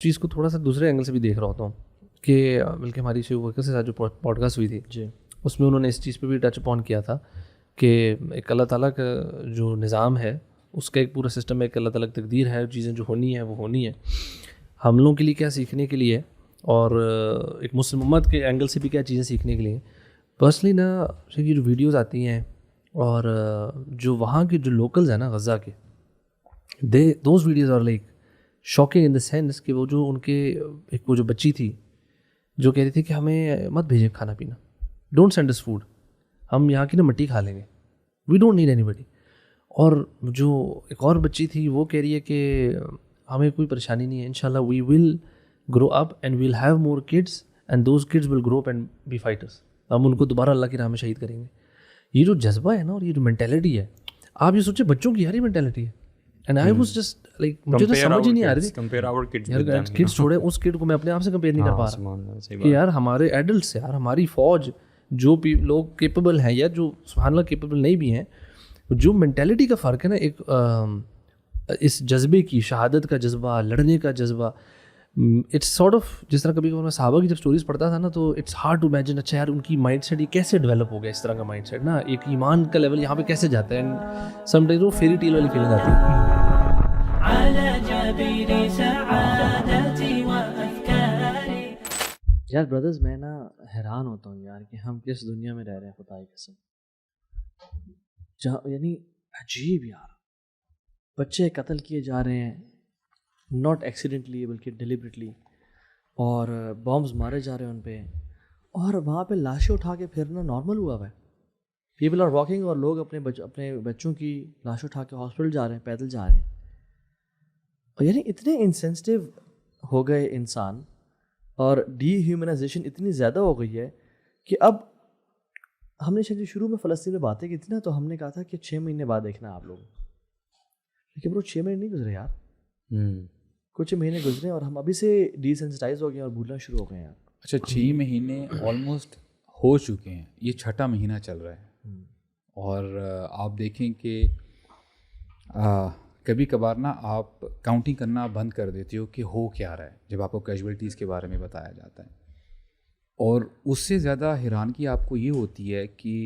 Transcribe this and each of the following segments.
چیز کو تھوڑا سا دوسرے اینگل سے بھی دیکھ رہا ہوتا ہوں کہ بلکہ ہماری شیو ورکر سے ساتھ جو پوڈ کاسٹ ہوئی تھی جی اس میں انہوں نے اس چیز پہ بھی ٹچ اپون کیا تھا کہ ایک اللہ تعالیٰ کا جو نظام ہے اس کا ایک پورا سسٹم ہے، ایک اللہ تعالیٰ کی تقدیر ہے، چیزیں جو ہونی ہے وہ ہونی ہے. ہم لوگوں کے لیے کیا سیکھنے کے لیے اور ایک مسلم امت کے اینگل سے بھی کیا چیزیں سیکھنے کے لیے. پرسنلی نا یہ جو ویڈیوز آتی ہیں اور جو وہاں کے جو لوکلز ہیں نا غزہ کے، those videos are like shocking in the sense کہ وہ جو ان کے ایک وہ جو بچی تھی جو کہہ رہی تھی کہ ہمیں مت بھیجیں کھانا پینا، ڈونٹ سینڈ اس فوڈ، ہم یہاں کی نا مٹی کھا لیں گے، وی ڈونٹ نیڈ اینی بڈی. اور جو ایک اور بچی تھی وہ کہہ رہی ہے کہ ہمیں کوئی پریشانی نہیں ہے، انشاءاللہ we will grow up and we'll have more kids and those kids will grow up and be fighters. ہم ان کو دوبارہ اللہ کی راہ میں شہید کریں گے. یہ جو جذبہ ہے نا اور یہ جو مینٹیلٹی ہے، آپ یہ سوچیں بچوں کی یاری مینٹیلٹی ہے. And I was just like مجھے تو سمجھ ہی نہیں آ رہی تھی. کڈس چھوڑے، اس کڈ کو میں اپنے آپ سے کمپیئر نہیں کر پا رہا کہ یار ہمارے ایڈلٹس یار ہماری فوج جو لوگ کیپیبل ہیں یا جو سبحان اللہ کیپیبل نہیں بھی ہیں، جو مینٹیلٹی کا فرق ہے نا، ایک اس جذبے کی، شہادت کا جذبہ، لڑنے کا جذبہ، اٹس سارٹ آف جس طرح کبھی کبھی میں صحابہ کی جب اسٹوریز پڑھتا تھا نا تو اٹس ہارڈ ٹو امیجن اچھا یار ان کی مائنڈ سیٹ یہ کیسے ڈیولپ ہو گیا، اس طرح کا مائنڈ سیٹ نا، ایک ایمان کا لیول یہاں پہ کیسے جاتا ہے. اینڈ سم ٹائمز وہ فیری ٹیل والی فیلنگ آتی ہے. یار بردرز میں نا حیران ہوتا ہوں یار کہ ہم کس دنیا میں رہ رہے ہیں خدا کی قسم. جہاں یعنی عجیب یار، بچے قتل کیے جا رہے ہیں ناٹ ایکسیڈنٹلی بلکہ ڈیلیبریٹلی، اور بامز مارے جا رہے ہیں ان پہ، اور وہاں پہ لاشیں اٹھا کے پھرنا نارمل ہوا ہوا ہے. پیپل آر واکنگ، اور لوگ اپنے بچوں کی لاش اٹھا کے ہاسپٹل جا رہے ہیں، پیدل جا رہے ہیں. اور یعنی اتنے انسینسٹیو ہو گئے انسان، اور ڈی ہیومنائزیشن اتنی زیادہ ہو گئی ہے کہ اب ہم نے شاید شروع میں فلسطین میں باتیں کی تھی نا، تو ہم نے کہا تھا کہ 6 مہینے بعد دیکھنا آپ لوگ، لیکن وہ 6 مہینے نہیں گزرے یار، کچھ مہینے گزرے اور ہم ابھی سے ڈی سینسٹائز ہو گئے اور بھولنا شروع ہو گئے ہیں. اچھا 6 مہینے آلموسٹ ہو چکے ہیں، یہ 6واں مہینہ چل رہا ہے. اور آپ دیکھیں کہ کبھی کبھار نا آپ کاؤنٹنگ کرنا بند کر دیتے ہو کہ ہو کیا رہا ہے جب آپ کو کیجویلٹیز کے بارے میں بتایا جاتا ہے. اور اس سے زیادہ حیرانگی آپ کو یہ ہوتی ہے کہ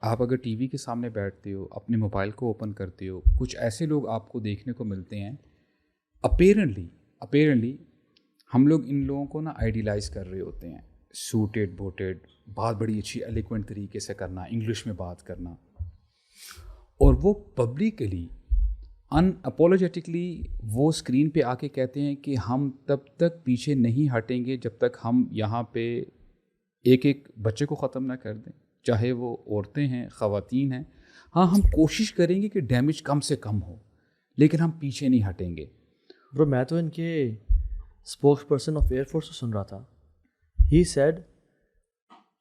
آپ اگر ٹی وی کے سامنے بیٹھتے ہو، اپنے موبائل کو اوپن کرتے ہو، کچھ ایسے لوگ آپ کو دیکھنے کو ملتے ہیں. اپیرنٹلی ہم لوگ ان لوگوں کو نا آئیڈیلائز کر رہے ہوتے ہیں، سوٹیڈ بوٹیڈ، بات بڑی اچھی ایلیکوینٹ طریقے سے کرنا، انگلش میں بات کرنا، اور وہ پبلکلی ان اپولوجیٹکلی وہ اسکرین پہ آ کے کہتے ہیں کہ ہم تب تک پیچھے نہیں ہٹیں گے جب تک ہم یہاں پہ ایک ایک بچے کو ختم نہ کر دیں، چاہے وہ عورتیں ہیں، خواتین ہیں. ہاں ہم کوشش کریں گے کہ ڈیمیج کم سے کم ہو، لیکن ہم پیچھے نہیں ہٹیں گے. برو میں تو ان کے spokes person of air force کو سن رہا تھا. He said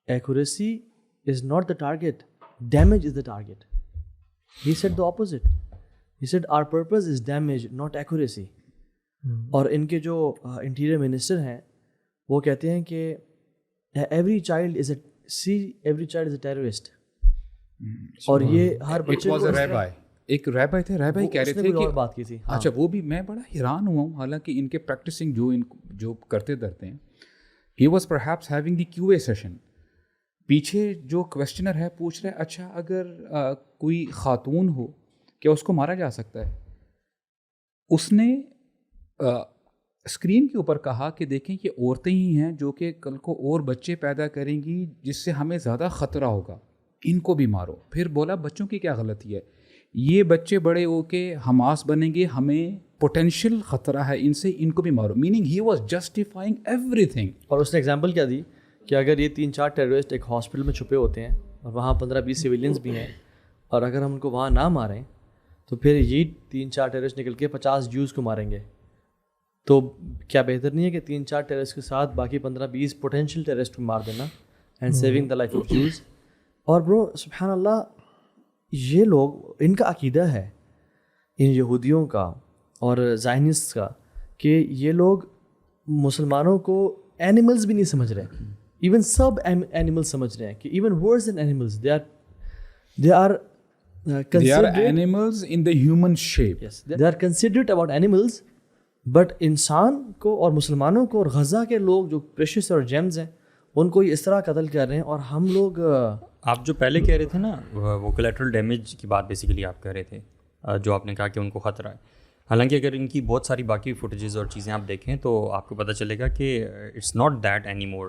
accuracy is not the target, damage is the target. He said the opposite. He said our purpose is damage, not accuracy. اور ان کے جو انٹیریئر منسٹر ہیں وہ کہتے ہیں کہ every child is a terrorist. اور یہ ہر بچے کو ایک ریبائی تھے، ریبائی کہہ رہے تھے کہ بات کی تھی. اچھا وہ بھی میں بڑا حیران ہوا ہوں، حالانکہ ان کے پریکٹسنگ جو کرتے درتے ہیں. He was perhaps having the QA session. پیچھے جو کویسچنر ہے پوچھ رہے اچھا اگر کوئی خاتون ہو کیا اس کو مارا جا سکتا ہے؟ اس نے اسکرین کے اوپر کہا کہ دیکھیں یہ عورتیں ہی ہیں جو کہ کل کو اور بچے پیدا کریں گی جس سے ہمیں زیادہ خطرہ ہوگا، ان کو بھی مارو. پھر بولا بچوں کی کیا غلطی ہے، یہ بچے بڑے ہو کے حماس بنیں گے، ہمیں پوٹینشیل خطرہ ہے ان سے، ان کو بھی مارو. Meaning he was justifying every thing. اور اس نے ایگزامپل کیا دی کہ اگر یہ 3-4 ٹیررسٹ ایک ہاسپٹل میں چھپے ہوتے ہیں اور وہاں 15-20 سویلینس بھی ہیں، اور اگر ہم ان کو وہاں نہ ماریں تو پھر یہ 3-4 ٹیررسٹ نکل کے 50 جوز کو ماریں گے. تو کیا بہتر نہیں ہے کہ 3-4 ٹیررسٹ کے ساتھ باقی 15-20 پوٹینشیل ٹیررسٹ کو مار دینا and saving the life of Jews. اور برو سبحان اللہ، یہ لوگ، ان کا عقیدہ ہے ان یہودیوں کا اور زائنسٹ کا کہ یہ لوگ مسلمانوں کو اینیملز بھی نہیں سمجھ رہے، ایون سب اینیملز سمجھ رہے ہیں کہ even worse than animals they are animals in the human shape. Yes, they are considerate about animals, but انسان کو اور مسلمانوں کو اور غزہ کے لوگ جو پریشس اور جیمز ہیں ان کو اس طرح قتل کر رہے ہیں. اور ہم لوگ آپ جو پہلے کہہ رہے تھے نا وہ کولیٹرل ڈیمیج کی بات بیسیکلی آپ کہہ رہے تھے, جو آپ نے کہا کہ ان کو خطرہ ہے. حالانکہ اگر ان کی بہت ساری باقی فوٹیجز اور چیزیں آپ دیکھیں تو آپ کو پتہ چلے گا کہ it's not that any more.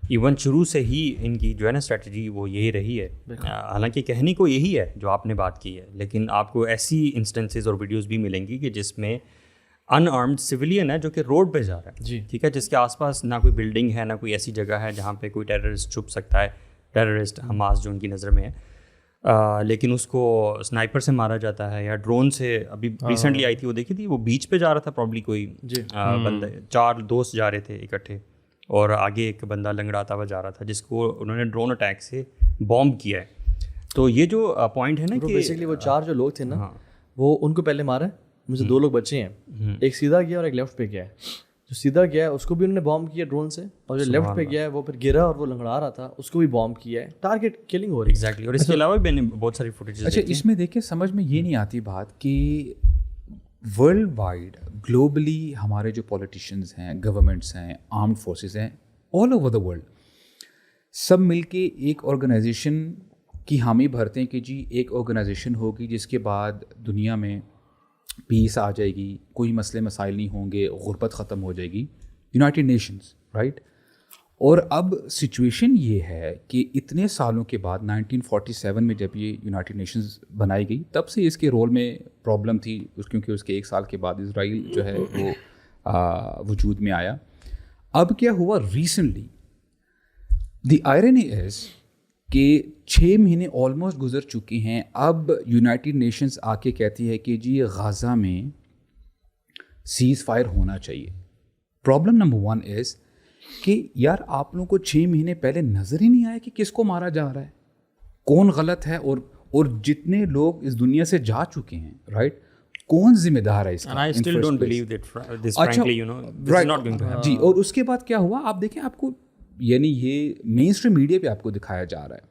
Even شروع سے ہی ان کی جو ہے نا اسٹریٹجی وہ یہی رہی ہے. حالانکہ کہنے کو یہی ہے جو آپ نے بات کی ہے, لیکن آپ کو ایسی انسٹنسز اور ویڈیوز بھی ملیں گی کہ جس میں ان آرمڈ سویلین ہے جو کہ روڈ پہ جا رہا ہے, جی ٹھیک ہے, جس کے آس پاس نہ کوئی بلڈنگ ہے, نہ کوئی ایسی جگہ ہے جہاں پہ کوئی ٹیررسٹ چھپ سکتا ہے, ٹیررسٹ حماس جو ان کی نظر میں ہے, لیکن اس کو اسنائپر سے مارا جاتا ہے یا ڈرون سے. ابھی ریسنٹلی آئی تھی وہ دیکھی تھی, وہ بیچ پہ جا رہا تھا پرابلی کوئی بندہ, 4 دوست جا رہے تھے اکٹھے, اور آگے ایک بندہ لنگڑاتا ہوا جا رہا تھا جس کو انہوں نے ڈرون اٹیک سے بومب کیا ہے. تو یہ جو پوائنٹ ہے نا کہ بیسکلی وہ 4 جو لوگ تھے نا وہ ان کو پہلے مارا ہے. مجھے 2 لوگ بچے ہیں, ایک سیدھا گیا اور ایک لیفٹ پہ گیا ہے. جو سیدھا گیا ہے اس کو بھی انہوں نے بامب کیا ڈرون سے, اور جو لیفٹ پہ گیا ہے وہ پھر گرا اور وہ لنگڑا رہا تھا, اس کو بھی بامب کیا ہے. ٹارگیٹ کلنگ ہو رہی ہے ایگزیکٹلی. اور اس کے علاوہ بھی میں نے بہت ساری فوٹیجز. اچھا اس میں دیکھیں سمجھ میں یہ نہیں آتی بات کہ ورلڈ وائڈ گلوبلی ہمارے جو پولیٹیشینز ہیں, گورنمنٹس ہیں, آرمڈ فورسز ہیں, آل اوور دا ورلڈ سب مل کے ایک آرگنائزیشن کی حامی بھرتے ہیں کہ جی ایک آرگنائزیشن ہوگی جس کے بعد دنیا میں پیس آ جائے گی, کوئی مسئلے مسائل نہیں ہوں گے, غربت ختم ہو جائے گی, یونائٹڈ نیشنز, رائٹ. اور اب سچویشن یہ ہے کہ اتنے سالوں کے بعد 1947 میں جب یہ یونائٹڈ نیشنز بنائی گئی تب سے اس کے رول میں پرابلم تھی, کیونکہ اس کے 1 سال کے بعد اسرائیل جو ہے وہ وجود میں آیا. اب کیا ہوا ریسنٹلی, دی آئرنی از کہ 6 مہینے آلموسٹ گزر چکے ہیں, اب یونائٹڈ نیشنز آ کے کہتی ہے کہ جی غزہ میں سیز فائر ہونا چاہیے. پرابلم نمبر 1 از کہ یار آپ لوگوں کو 6 مہینے پہلے نظر ہی نہیں آیا کہ کس کو مارا جا رہا ہے, کون غلط ہے, اور جتنے لوگ اس دنیا سے جا چکے ہیں, رائٹ, کون ذمہ دار ہے اس کا. جی. اور اس کے بعد کیا ہوا آپ دیکھیں, آپ کو یعنی یہ مین اسٹریم میڈیا پہ آپ کو دکھایا جا رہا ہے,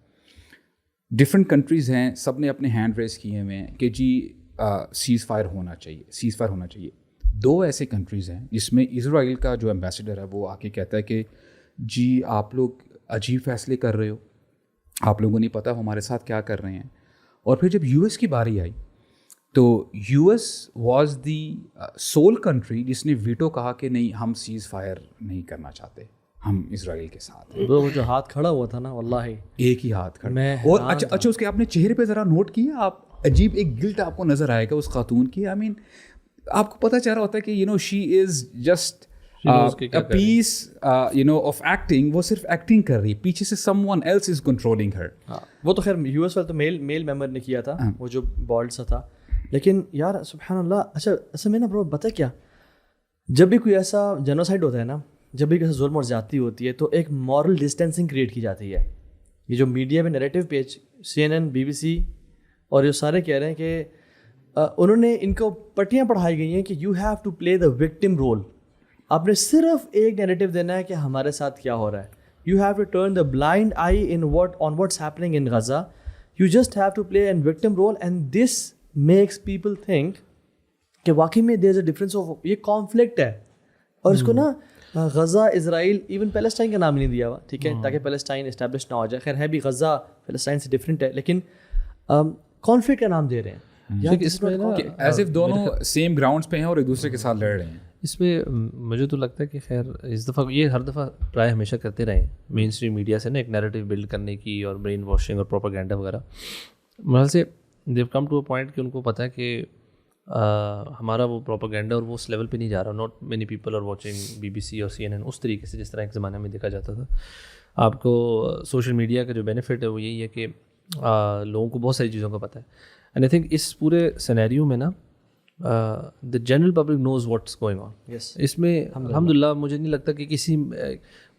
ڈفرینٹ کنٹریز ہیں, سب نے اپنے ہینڈ ریز کیے ہوئے ہیں کہ جی سیز فائر ہونا چاہیے, سیز فائر ہونا چاہیے. 2 ایسے کنٹریز ہیں جس میں اسرائیل کا جو ایمبیسڈر ہے وہ آ کے کہتا ہے کہ جی آپ لوگ عجیب فیصلے کر رہے ہو, آپ لوگوں نہیں پتہ ہمارے ساتھ کیا کر رہے ہیں. اور پھر جب یو ایس کی باری آئی تو U S was the civil country جس نے ویٹو کہا کہ نہیں ہم سیز فائر نہیں کرنا چاہتے, ہم اسرائیل کے ساتھ. وہ جو ہاتھ کھڑا ہوا تھا نا واللہ ایک ہی ہاتھ کھڑا. اور اچھا اس کے آپ نے چہرے پہ ذرا نوٹ کیا, آپ عجیب ایک گلٹ آپ کو نظر آئے گا اس خاتون کی. آئی مین آپ کو پتہ چل رہا ہوتا ہے کہ you know she is just piece you know of acting, وہ صرف ایکٹنگ کر رہی ہے, پیچھے سے someone else is controlling her. وہ تو خیر یو ایس والے تو میل ممبر نے کیا تھا, وہ جو بالڈ سا تھا. لیکن یار سبحان اللہ, اچھا اصل میں نا برو پتہ کیا, جب بھی کوئی ایسا جینوسائڈ ہوتا ہے نا, جب بھی کسی ظلم اور زیادتی ہوتی ہے تو ایک مورل ڈسٹینسنگ کریٹ کی جاتی ہے. یہ جو میڈیا میں نیریٹو پیج CNN, BBC اور یہ سارے کہہ رہے ہیں کہ انہوں نے ان کو پٹیاں پڑھائی گئی ہیں کہ you have to play the victim role. آپ نے صرف ایک نیریٹو دینا ہے کہ ہمارے ساتھ کیا ہو رہا ہے. You have to turn the blind eye on what's happening in Gaza. You just have to play an victim role, and this makes people think کہ واقعی میں there is a difference of, یہ کانفلکٹ ہے. اور اس کو نا غزہ, اسرائیل, even Palestine کا نام ہی نہیں دیا ہوا, ٹھیک ہے, تاکہ پیلسٹائن اسٹیبلش نہ ہو جائے. خیر ہے بھی غزہ پیلسٹائن سے ڈفرینٹ ہے, لیکن کانفلکٹ کا نام دے رہے ہیں. ایز اف دونوں سیم گراؤنڈس پہ ہیں اور ایک دوسرے کے ساتھ لڑ رہے ہیں. اس میں مجھے تو لگتا ہے کہ خیر اس دفعہ یہ ہر دفعہ ٹرائی ہمیشہ کرتے رہے ہیں مین اسٹریم میڈیا سے نا ایک نیریٹو بلڈ کرنے کی اور برین واشنگ اور پروپیگنڈا وغیرہ. مثال سے دیو کم ٹو اے پوائنٹ کہ ان کو پتہ ہے کہ ہمارا وہ پروپیگنڈا اور وہ اس لیول پہ نہیں جا رہا. Not many people are watching BBC اور CNN اس طریقے سے جس طرح ایک زمانے میں دیکھا جاتا تھا. آپ کو سوشل میڈیا کا جو بینیفٹ ہے وہ یہی ہے کہ لوگوں کو بہت ساری چیزوں کا پتہ ہے. اینڈ آئی تھنک اس پورے سینیریو میں نا the general public knows what's going on. اس میں الحمد للہ مجھے نہیں لگتا کہ کسی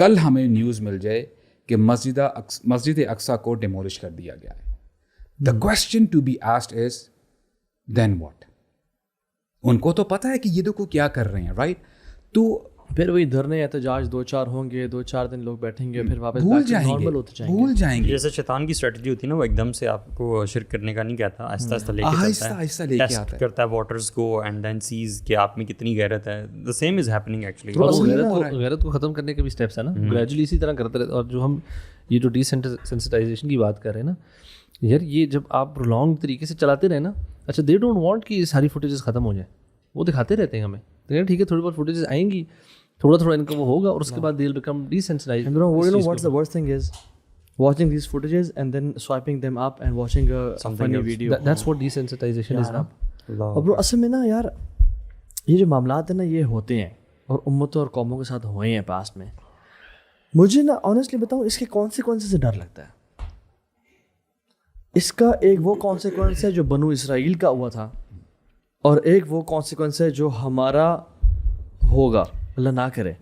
کل ہمیں نیوز مل جائے کہ مسجد اقصیٰ کو ڈیمولش کر دیا گیا ہے. The question to be asked is then what. ان کو تو پتہ ہے کہ یہ دیکھو کیا کر رہے ہیں, رائٹ. تو پھر وہی دھرنے احتجاج 2-4 ہوں گے, 2-4 دن لوگ بیٹھیں گے, پھر واپس بھول جائیں گے. جیسے شیطان کی اسٹریٹجی ہوتی ہے نا, وہ ایک دم سے آپ کو شرک کرنے کا نہیں کہتا, آہستہ آہستہ لے کے ٹیسٹ کرتا ہے واٹرز کو اینڈ دین سیز کہ آپ میں کتنی غیرت ہے. the same is happening actually. غیرت کو ختم کرنے کے بھی اسٹیپس ہیں نا, گریجولی اسی طرح کرتے رہتے. اور جو ہم یہ جو ڈی سینسٹائزیشن کی بات کر رہے ہیں نا یار, یہ جب آپ پرولونگ طریقے سے چلاتے رہے نا, اچھا دے ڈونٹ وانٹ کہ یہ ساری فوٹیجز ختم ہو جائیں, وہ دکھاتے رہتے ہیں ہمیں, ٹھیک ہے تھوڑی بہت فوٹیجز آئیں گی, تھوڑا تھوڑا ان کا وہ ہوگا, اور اس کے بعد they'll become desensitized. And what's the worst thing is watching these footages and then swiping them up and watching a funny video. That's what desensitization is now. اور bro اصل میں نا یار یہ جو معاملات ہیں نا یہ ہوتے ہیں اور امتوں اور قوموں کے ساتھ ہوئے ہیں پاسٹ میں. مجھے نا آنیسٹلی بتاؤں اس کے کانسیکوینس سے ڈر لگتا ہے. اس کا ایک وہ کانسیکوینس ہے جو بنو اسرائیل کا ہوا تھا, اور ایک وہ کانسیکوینس ہے جو ہمارا ہوگا, اللہ نہ کرے.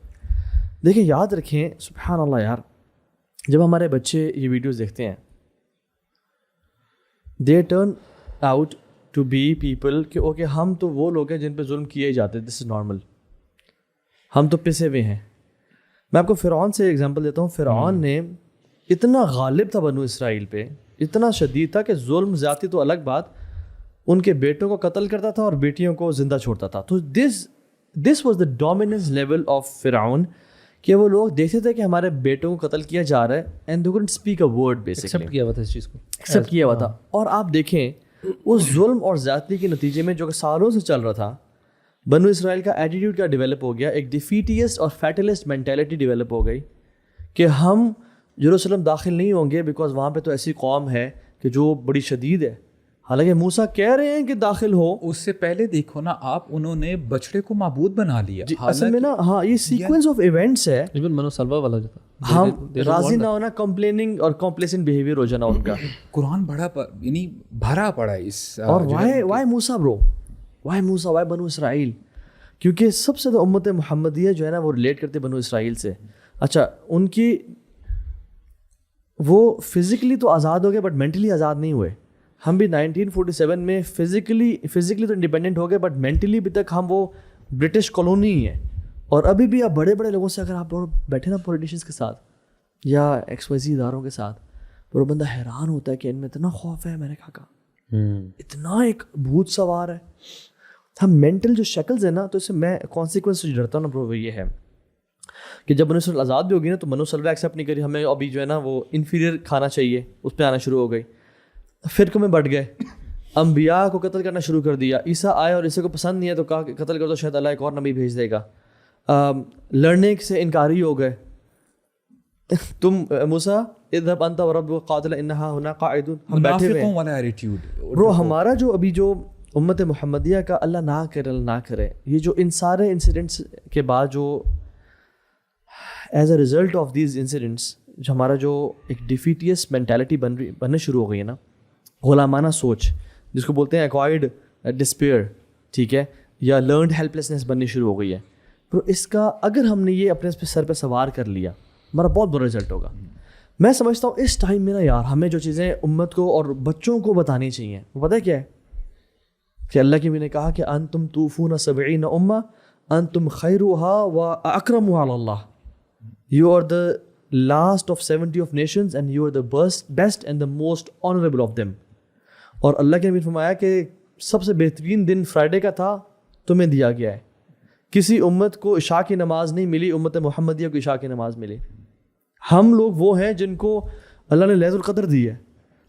دیکھیں یاد رکھیں سبحان اللہ یار, جب ہمارے بچے یہ ویڈیوز دیکھتے ہیں they turn out to be people کہ اوکے ہم تو وہ لوگ ہیں جن پہ ظلم کیے جاتے, دس از نارمل, ہم تو پسے ہوئے ہیں. میں آپ کو فرعون سے ایگزامپل دیتا ہوں. فرعون نے اتنا غالب تھا بنو اسرائیل پہ, اتنا شدید تھا کہ ظلم زیادتی تو الگ بات, ان کے بیٹوں کو قتل کرتا تھا اور بیٹیوں کو زندہ چھوڑتا تھا. تو this was the dominance level of فرعون, کہ وہ لوگ دیکھتے تھے کہ ہمارے بیٹوں کو قتل کیا جا رہا ہے and they couldn't speak a word basically. Accept کیا ہوا تھا اس چیز کو, ایکسیپٹ کیا ہوا تھا. اور آپ دیکھیں اس ظلم اور زیادتی کے نتیجے میں جو کہ سالوں سے چل رہا تھا, بنو اسرائیل کا ایٹیٹیوڈ کیا ڈیولپ ہو گیا, ایک ڈیفیٹیسٹ اور فیٹلسٹ مینٹیلٹی ڈیولپ ہو گئی کہ ہم یروشلم داخل نہیں ہوں گے بیکاز وہاں پہ تو ایسی قوم ہے کہ جو بڑی شدید ہے. حالانکہ موسیٰ کہہ رہے ہیں کہ داخل ہو. اس سے پہلے دیکھو نا آپ, انہوں نے بچڑے کو معبود بنا لیا. اصل میں نا ہاں یہ سیکوینس آف ایونٹس ہے. ایون منو سلوا والا جو تھا, ہم راضی نہ ہونا, کمپلیننگ اور کمپلیسنٹ بیہیویئر ہو جانا ان کا. قرآن بڑا یعنی بھرا پڑا ہے اس. اور وائی موسیٰ برو, وائی موسیٰ, وائی بنو اسرائیل, کیونکہ سب سے تو امت محمدیہ جو ہے نا وہ ریلیٹ کرتے بنو اسرائیل سے. اچھا ان کی وہ فزیکلی تو آزاد ہو گئے بٹ مینٹلی آزاد نہیں ہوئے. ہم بھی 1947 میں فزیکلی تو انڈیپینڈنٹ ہو گئے بٹ مینٹلی بھی تک ہم وہ برٹش کالونی ہی ہیں. اور ابھی بھی آپ بڑے بڑے لوگوں سے اگر آپ بیٹھے نا پولیٹیشنس کے ساتھ یا ایکس-وائی-زی اداروں کے ساتھ, تو وہ بندہ حیران ہوتا ہے کہ ان میں اتنا خوف ہے. میں نے کہا اتنا ایک بھوت سوار ہے. ہم مینٹل جو شکلز ہیں نا, تو اس سے میں کانسیکوینس سے ڈرتا ہوں نا برو, یہ ہے کہ جب بنو اسرائیل آزاد بھی ہوگی نا تو بنو سلوہ ایکسیپٹ نہیں کری, ہمیں ابھی جو ہے نا وہ انفیریئر کھانا چاہیے, اس پہ آنا شروع ہو گئی. فرقوں میں بٹ گئے, انبیاء کو قتل کرنا شروع کر دیا. عیسیٰ آئے اور عیسیٰ کو پسند نہیں ہے تو کہا کہ قتل کر دو, شاید اللہ ایک اور نبی بھیج دے گا. لڑنے سے انکاری ہو گئے. تم موسیٰ اذهب انت وربك قاتلا انها هنا قاعدون, ہم بیٹھے ہوئے ہیں والا ایٹیٹیوڈ. برو ہمارا جو ابھی جو امت محمدیہ کا, اللہ نہ کرے اللہ نہ کرے, یہ جو ان سارے انسیڈنٹس کے بعد جو as a result of these incidents جو ہمارا جو ایک ڈیفیٹیس مینٹیلٹی بننا شروع ہو گئی ہے نا, غلامانہ سوچ جس کو بولتے ہیں ایکوائرڈ ڈسپیئر, ٹھیک ہے, یا لرنڈ ہیلپلیسنس بننی شروع ہو گئی ہے. تو اس کا اگر ہم نے یہ اپنے سر پہ سوار کر لیا, ہمارا بہت برا رزلٹ ہوگا. میں سمجھتا ہوں اس ٹائم میں نا یار ہمیں جو چیزیں امت کو اور بچوں کو بتانی چاہیے, وہ پتہ ہے کیا ہے, کہ اللہ کی بھی نے کہا کہ انتم توفون 70 امہ انتم خیرها واکرمها علی اللہ, you are the last of 70 of nations and you are the best and the most honorable of them. اور اللہ کے نبی نے فرمایا کہ سب سے بہترین دن فرائیڈے کا تھا, تمہیں دیا گیا ہے. کسی امت کو عشاء کی نماز نہیں ملی, امت محمدیہ کو عشاء کی نماز ملی. ہم لوگ وہ ہیں جن کو اللہ نے لیلۃ القدر دی ہے,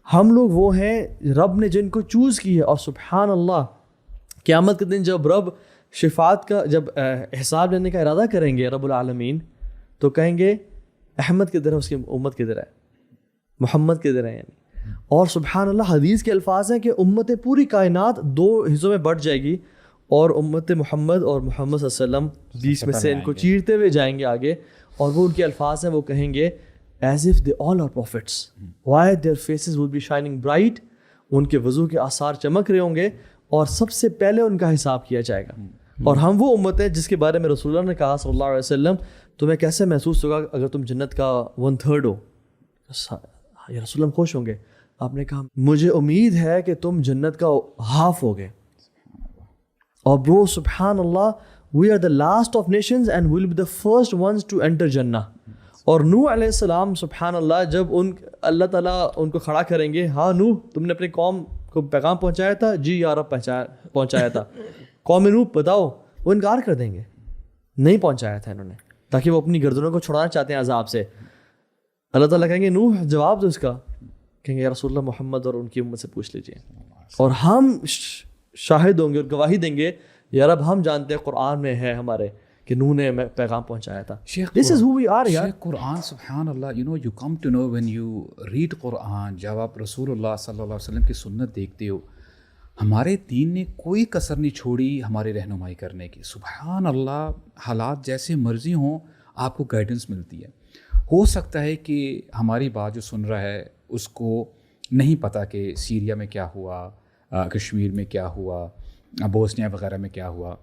ہم لوگ وہ ہیں رب نے جن کو چوز کی ہے. اور سبحان اللہ قیامت کے دن جب رب شفاعت کا جب حساب لینے کا ارادہ کریں گے رب العالمین, تو کہیں گے احمد کدھر ہے, اس کی امت کدھر ہے, محمد کدھر ہے یعنی. اور سبحان اللہ حدیث کے الفاظ ہیں کہ امت پوری کائنات 2 حصوں میں بٹ جائے گی, اور امت محمد اور محمد صلی اللہ علیہ وسلم بیچ میں سے ان کو چیرتے ہوئے جائیں گے آگے. اور وہ ان کے الفاظ ہیں, وہ کہیں گے as if they all are prophets, why their faces will be shining bright, ان کے وضو کے آثار چمک رہے ہوں گے, اور سب سے پہلے ان کا حساب کیا جائے گا. اور ہم وہ امت ہے جس کے بارے میں رسول اللہ نے کہا صلی اللہ علیہ وسلم تمہیں کیسے محسوس ہوگا اگر تم جنت کا 1/3 ہو. یا رسول اللہ خوش ہوں گے. آپ نے کہا مجھے امید ہے کہ تم جنت کا ہاف ہوگے. اور برو سبحان اللہ we are the last of nations and we'll be the first ones to enter جنہ. اور نوح علیہ السلام سبحان اللہ جب اللہ تعالیٰ ان کو کھڑا کریں گے, ہاں نوح تم نے اپنی قوم کو پیغام پہنچایا تھا, جی یا رب پہنچایا تھا. قوم نوح بتاؤ, وہ انکار کر دیں گے نہیں پہنچایا تھا انہوں نے, تاکہ وہ اپنی گردنوں کو چھڑانا چاہتے ہیں عذاب سے. اللہ تعالیٰ کہیں گے نوح جواب دو اس کا, کہیں گے یا رسول اللہ محمد اور ان کی امت سے پوچھ لیجیے. اور ہم شاہد ہوں گے اور گواہی دیں گے یا رب ہم جانتے ہیں قرآن میں ہے ہمارے کہ نوح نے پیغام پہنچایا تھا. This is who we are یار. قرآن سبحان اللہ, you come to know when you read قرآن, جب آپ رسول اللہ صلی اللہ علیہ وسلم کی سنت دیکھتے ہو, ہمارے دین نے کوئی کسر نہیں چھوڑی ہماری رہنمائی کرنے کی. سبحان اللہ, حالات جیسے مرضی ہوں آپ کو گائیڈنس ملتی ہے. ہو سکتا ہے کہ ہماری بات جو سن رہا ہے اس کو نہیں پتہ کہ سیریا میں کیا ہوا, کشمیر میں کیا ہوا, بوسنیا وغیرہ میں کیا ہوا.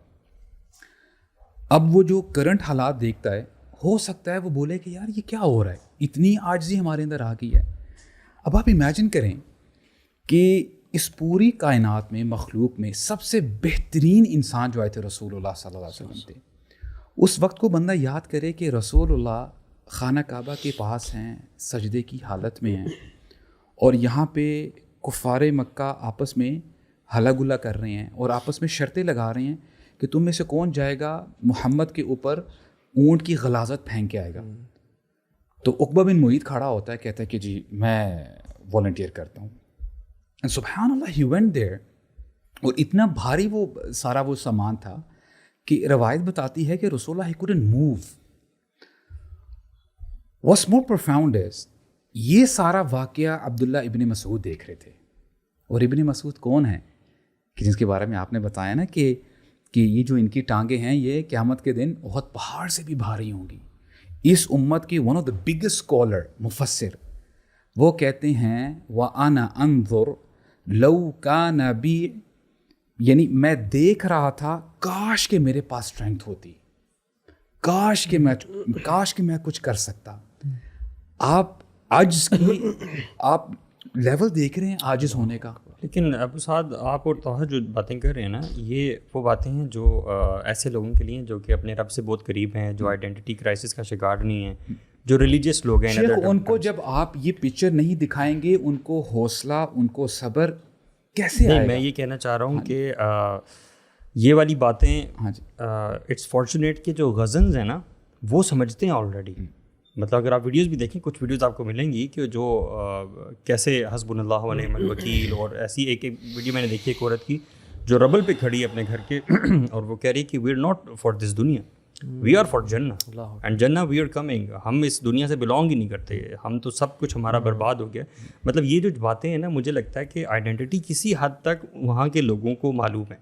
اب وہ جو کرنٹ حالات دیکھتا ہے, ہو سکتا ہے وہ بولے کہ یار یہ کیا ہو رہا ہے, اتنی عاجزی ہمارے اندر آ گئی ہے. اب آپ امیجن کریں کہ اس پوری کائنات میں, مخلوق میں سب سے بہترین انسان جو آئے تھے رسول اللہ صلی اللہ علیہ وسلم تھے. اس وقت کو بندہ یاد کرے کہ رسول اللہ خانہ کعبہ کے پاس ہیں, سجدے کی حالت میں ہیں, اور یہاں پہ کفار مکہ آپس میں ہلا گلا کر رہے ہیں اور آپس میں شرطیں لگا رہے ہیں کہ تم میں سے کون جائے گا محمد کے اوپر اونٹ کی غلاظت پھینک کے آئے گا. تو عقبہ بن معیط کھڑا ہوتا ہے, کہتا ہے کہ جی میں والنٹیئر کرتا ہوں. And سبحان اللہ he went there, اور اتنا بھاری وہ سارا وہ سامان تھا کہ روایت بتاتی ہے کہ رسول اللہ he couldn't move. What's more profound is یہ سارا واقعہ عبداللہ ابن مسعود دیکھ رہے تھے. اور ابن مسعود کون ہیں کہ جس کے بارے میں آپ نے بتایا نا کہ یہ جو ان کی ٹانگیں ہیں یہ قیامت کے دن بہت پہاڑ سے بھی بھاری ہوں گی. اس امت کی one of the biggest scholar مفسر, وہ کہتے ہیں وَأَنَا أَنظُرُ لَوْ كَانَ بِي, یعنی میں دیکھ رہا تھا کاش کہ میرے پاس اسٹرینتھ ہوتی, کاش کہ میں کچھ کر سکتا. آپ عجز کی آپ لیول دیکھ رہے ہیں عاجز ہونے کا. لیکن ابو سعد, آپ اور توحہ جو باتیں کر رہے ہیں نا, یہ وہ باتیں ہیں جو ایسے لوگوں کے لیے جو کہ اپنے رب سے بہت قریب ہیں, جو آئیڈینٹی کرائسس کا شکار نہیں ہیں, جو ریلیجیس لوگ ہیں. شیخ, ان کو جب آپ یہ پکچر نہیں دکھائیں گے, ان کو حوصلہ, ان کو صبر کیسے آئے گا؟ میں یہ کہنا چاہ رہا ہوں کہ یہ والی باتیں اٹس فارچونیٹ کہ جو غزنز ہیں نا وہ سمجھتے ہیں آلریڈی. مطلب اگر آپ ویڈیوز بھی دیکھیں, کچھ ویڈیوز آپ کو ملیں گی کہ جو کیسے حسبنا اللہ و نعم الوکیل, اور ایسی ایک ویڈیو میں نے دیکھی ایک عورت کی جو ربل پہ کھڑی ہے اپنے گھر کے, اور وہ کہہ رہی ہے کہ we are not for this دنیا, وی آر فار جنہ, اینڈ جنہ وی آر کمنگ. ہم اس دنیا سے بلانگ ہی نہیں کرتے, ہم تو سب کچھ ہمارا برباد ہو گیا. مطلب یہ جو باتیں ہیں نا, مجھے لگتا ہے کہ آئیڈینٹی کسی حد تک وہاں کے لوگوں کو معلوم ہے.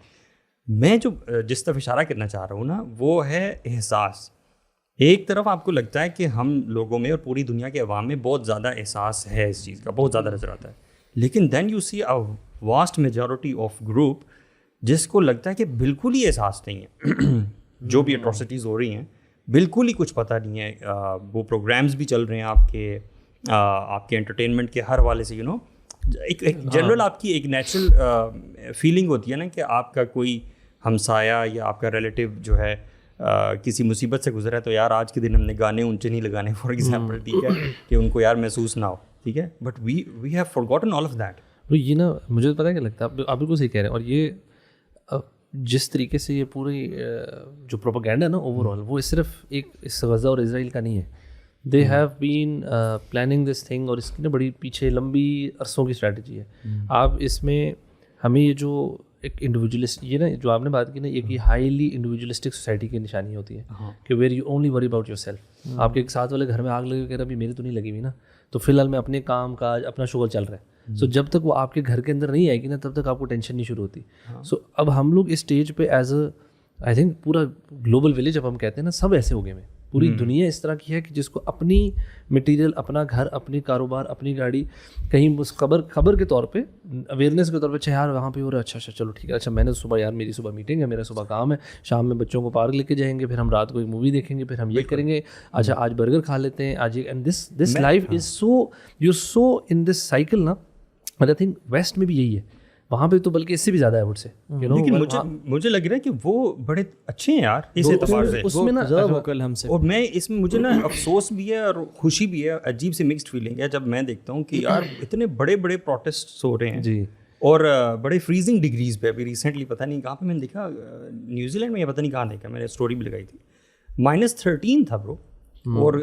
میں جو جس طرف اشارہ کرنا چاہ رہا ہوں نا, وہ ہے احساس. ایک طرف آپ کو لگتا ہے کہ ہم لوگوں میں اور پوری دنیا کے عوام میں بہت زیادہ احساس ہے اس چیز کا, بہت زیادہ نظر آتا ہے, لیکن then you see a vast majority of group جس کو لگتا ہے کہ بالکل ہی احساس نہیں ہے. جو بھی اٹراسٹیز ہو رہی ہیں بالکل ہی کچھ پتہ نہیں ہے. وہ پروگرامز بھی چل رہے ہیں آپ کے انٹرٹینمنٹ کے ہر حوالے سے, ایک جنرل آپ کی ایک نیچرل فیلنگ ہوتی ہے نا کہ آپ کا کوئی ہمسایہ یا آپ کا ریلیٹیو جو ہے کسی مصیبت سے گزرا ہے, تو یار آج کے دن ہم نے گانے اونچے نہیں لگانے فار ایگزامپل, ٹھیک ہے, کہ ان کو یار محسوس نہ ہو, ٹھیک ہے, but we have forgotten all of that. یہ نا مجھے پتہ ہے کیا لگتا ہے, آپ بالکل صحیح کہہ رہے ہیں. اور یہ جس طریقے سے یہ پوری جو پروپیگینڈا ہے نا اوور آل, وہ صرف ایک اس غزہ اور اسرائیل کا نہیں ہے. They have been planning this thing, اور اس کی نا بڑی پیچھے لمبی عرصوں کی اسٹریٹجی ہے. آپ اس میں ہمیں یہ جو ایک انڈیویجولسٹ, یہ نا جو آپ نے بات کی نا, یہ ہائیلی انڈیویجولسٹک سوسائٹی کی نشانی ہوتی ہے کہ where you only worry about your self. آپ کے ایک ساتھ والے گھر میں آگ لگے, کہہ رہا ابھی میری تو نہیں لگی ہوئی نا, تو فی الحال میں اپنے کام کاج اپنا شغل چل رہا ہے. سو جب تک وہ آپ کے گھر کے اندر نہیں آئے گی نا, تب تک آپ کو ٹینشن نہیں شروع ہوتی. سو اب ہم لوگ اس اسٹیج پہ ایز اے آئی تھنک پورا گلوبل ولیج جب ہم کہتے ہیں نا, سب ایسے ہو گئے ہیں. پوری دنیا اس طرح کی ہے کہ جس کو اپنی مٹیریل, اپنا گھر, اپنی کاروبار, اپنی گاڑی, کہیں اس خبر کے طور پہ, اویئرنیس کے طور پہ, اچھا یار وہاں پہ ہو رہا ہے, اچھا چلو ٹھیک ہے, اچھا میں نے صبح یار میری صبح میٹنگ ہے, میرا صبح کام ہے, شام میں بچوں کو پارک لے کے جائیں گے, پھر ہم رات کو ایک مووی دیکھیں گے, پھر ہم یہ کریں گے, اچھا آج برگر کھا لیتے ہیں آج. And this life is so in this cycle نا. آئی تھنک ویسٹ میں بھی یہی ہے, وہاں پہ تو بلکہ اس سے بھی زیادہ ہے مجھ سے. لیکن مجھے لگ رہا ہے کہ وہ بڑے اچھے ہیں یار اس اعتبار سے. اس میں نا ہم سے, اور میں اس میں مجھے نا افسوس بھی ہے اور خوشی بھی ہے, عجیب سی مکسڈ فیلنگ ہے جب میں دیکھتا ہوں کہ یار اتنے بڑے بڑے پروٹیسٹس ہو رہے ہیں جی, اور بڑے فریزنگ ڈگریز پہ. ابھی ریسنٹلی پتہ نہیں کہاں پہ میں نے دیکھا, نیوزی لینڈ میں یا پتہ نہیں کہاں دیکھا, میں نے اسٹوری بھی لگائی تھی, -13 تھا برو, اور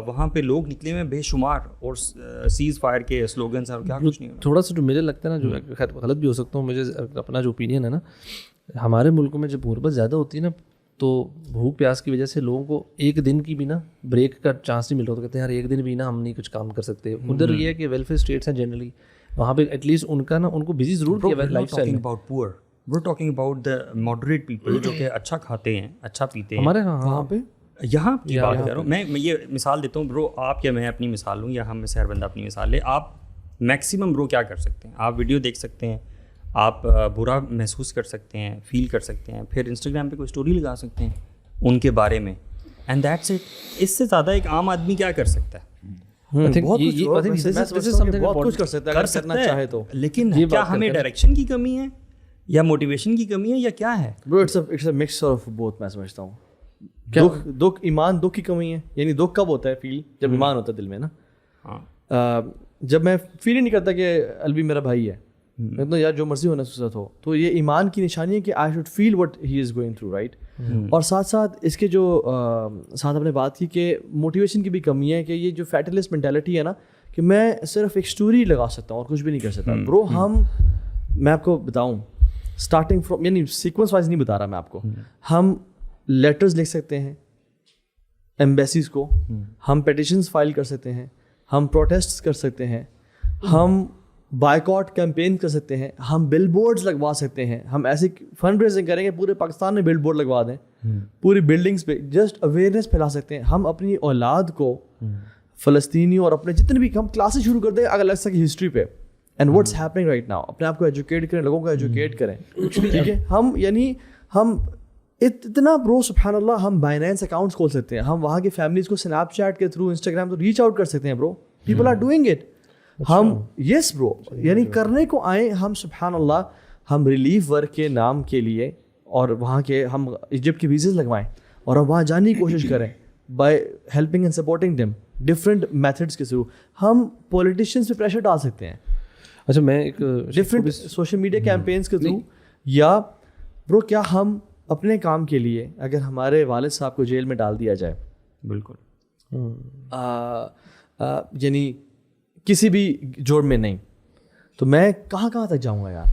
وہاں پہ لوگ نکلے ہوئے بے شمار, اور سیز فائر کے سلوگنس اور کیا کچھ نہیں. تھوڑا سا جو مجھے لگتا ہے نا, جو خیر غلط بھی ہو سکتا ہوں, مجھے اپنا جو اوپینین ہے نا, ہمارے ملکوں میں جب غربت زیادہ ہوتی ہے نا, تو بھوک پیاس کی وجہ سے لوگوں کو ایک دن کی بھی نا بریک کا چانس نہیں مل رہا. تو کہتے ہیں یار ایک دن بھی نا ہم نہیں کچھ کام کر سکتے. ادھر یہ ہے کہ ویلفیئر اسٹیٹس ہیں جنرلی, وہاں پہ ایٹ لیسٹ ان کا نا, ان کو بزی ضرور کیا life style. We're talking about the moderate people جو کہ اچھا کھاتے ہیں, اچھا پیتے ہیں. ہمارے وہاں پہ یہاں کی بات کر رہا ہوں میں یہ مثال دیتا ہوں برو. آپ یا میں اپنی مثال لوں, یا ہم میں سے ہر بندہ اپنی مثال لے. آپ میکسیمم برو کیا کر سکتے ہیں, آپ ویڈیو دیکھ سکتے ہیں, آپ برا محسوس کر سکتے ہیں, فیل کر سکتے ہیں, پھر انسٹاگرام پہ کوئی اسٹوری لگا سکتے ہیں ان کے بارے میں, اینڈ دیٹس اٹ. اس سے زیادہ ایک عام آدمی کیا کر سکتا ہے؟ بہت کچھ کر سکتا ہے اگر کرنا چاہے تو. لیکن کیا ہمیں ڈائریکشن کی کمی ہے, یا موٹیویشن کی کمی ہے, یا کیا ہے؟ Bro it's a mix of both. میں سمجھتا ہوں دکھ ایمان دکھ کی کمی ہے. یعنی دکھ کب ہوتا ہے فیل, جب ایمان ہوتا ہے دل میں نا. جب میں فیل ہی نہیں کرتا کہ الوی میرا بھائی ہے, میں تو یار جو مرضی ہونا اس کے ساتھ ہو, تو یہ ایمان کی نشانی ہے کہ I should feel what he is going through, right. اور ساتھ ساتھ اس کے جو ساتھ ہم نے بات کی کہ موٹیویشن کی بھی کمی ہے, کہ یہ جو فیٹلسٹ مینٹیلٹی ہے نا, کہ میں صرف ایک اسٹوری لگا سکتا ہوں اور کچھ بھی نہیں کر سکتا. برو میں آپ کو بتاؤں اسٹارٹنگ فرام, یعنی سیکوینس وائز نہیں بتا رہا میں آپ کو, ہم لیٹرز لکھ سکتے ہیں ایمبیسیز کو, ہم پیٹیشنز فائل کر سکتے ہیں, ہم پروٹیسٹ کر سکتے ہیں, ہم بائیکاٹ کیمپین کر سکتے ہیں, ہم بل بورڈز لگوا سکتے ہیں, ہم ایسی فنڈ ریزنگ کریں گے پورے پاکستان میں بل بورڈ لگوا دیں, پوری بلڈنگس پہ جسٹ اویئرنیس پھیلا سکتے ہیں. ہم اپنی اولاد کو فلسطینیوں اور اپنے جتنے بھی ہم کلاسز شروع کر دیں اگر لگ سکے ہسٹری پہ, and what's happening right now. اپنے آپ کو ایجوکیٹ کریں, لوگوں کو ایجوکیٹ کریں, ٹھیک ہے. ہم یعنی ہم اتنا برو سبحان اللہ, ہم بائنینس اکاؤنٹس کھول سکتے ہیں, ہم وہاں کی فیملیز کو اسنیپ چیٹ کے تھرو, انسٹاگرام تو ریچ آؤٹ کر سکتے ہیں. برو پیپل آر ڈوئنگ اٹ. ہم یس برو یعنی کرنے کو آئیں ہم, سبحان اللہ, ہم ریلیف ورک کے نام کے لیے, اور وہاں کے ہم ایجپٹ کے ویزز لگوائیں اور ہم وہاں جانے کی کوشش کریں by helping and supporting them different methods کے تھرو. ہم پولیٹیشینس پہ پریشر ڈال سکتے ہیں, اچھا میں ایک ڈفرینٹ سوشل میڈیا کیمپینس کے تھرو. یا برو کیا ہم اپنے کام کے لیے اگر ہمارے والد صاحب کو جیل میں ڈال دیا جائے, بالکل یعنی کسی بھی جوڑ میں نہیں, تو میں کہاں تک جاؤں گا یار,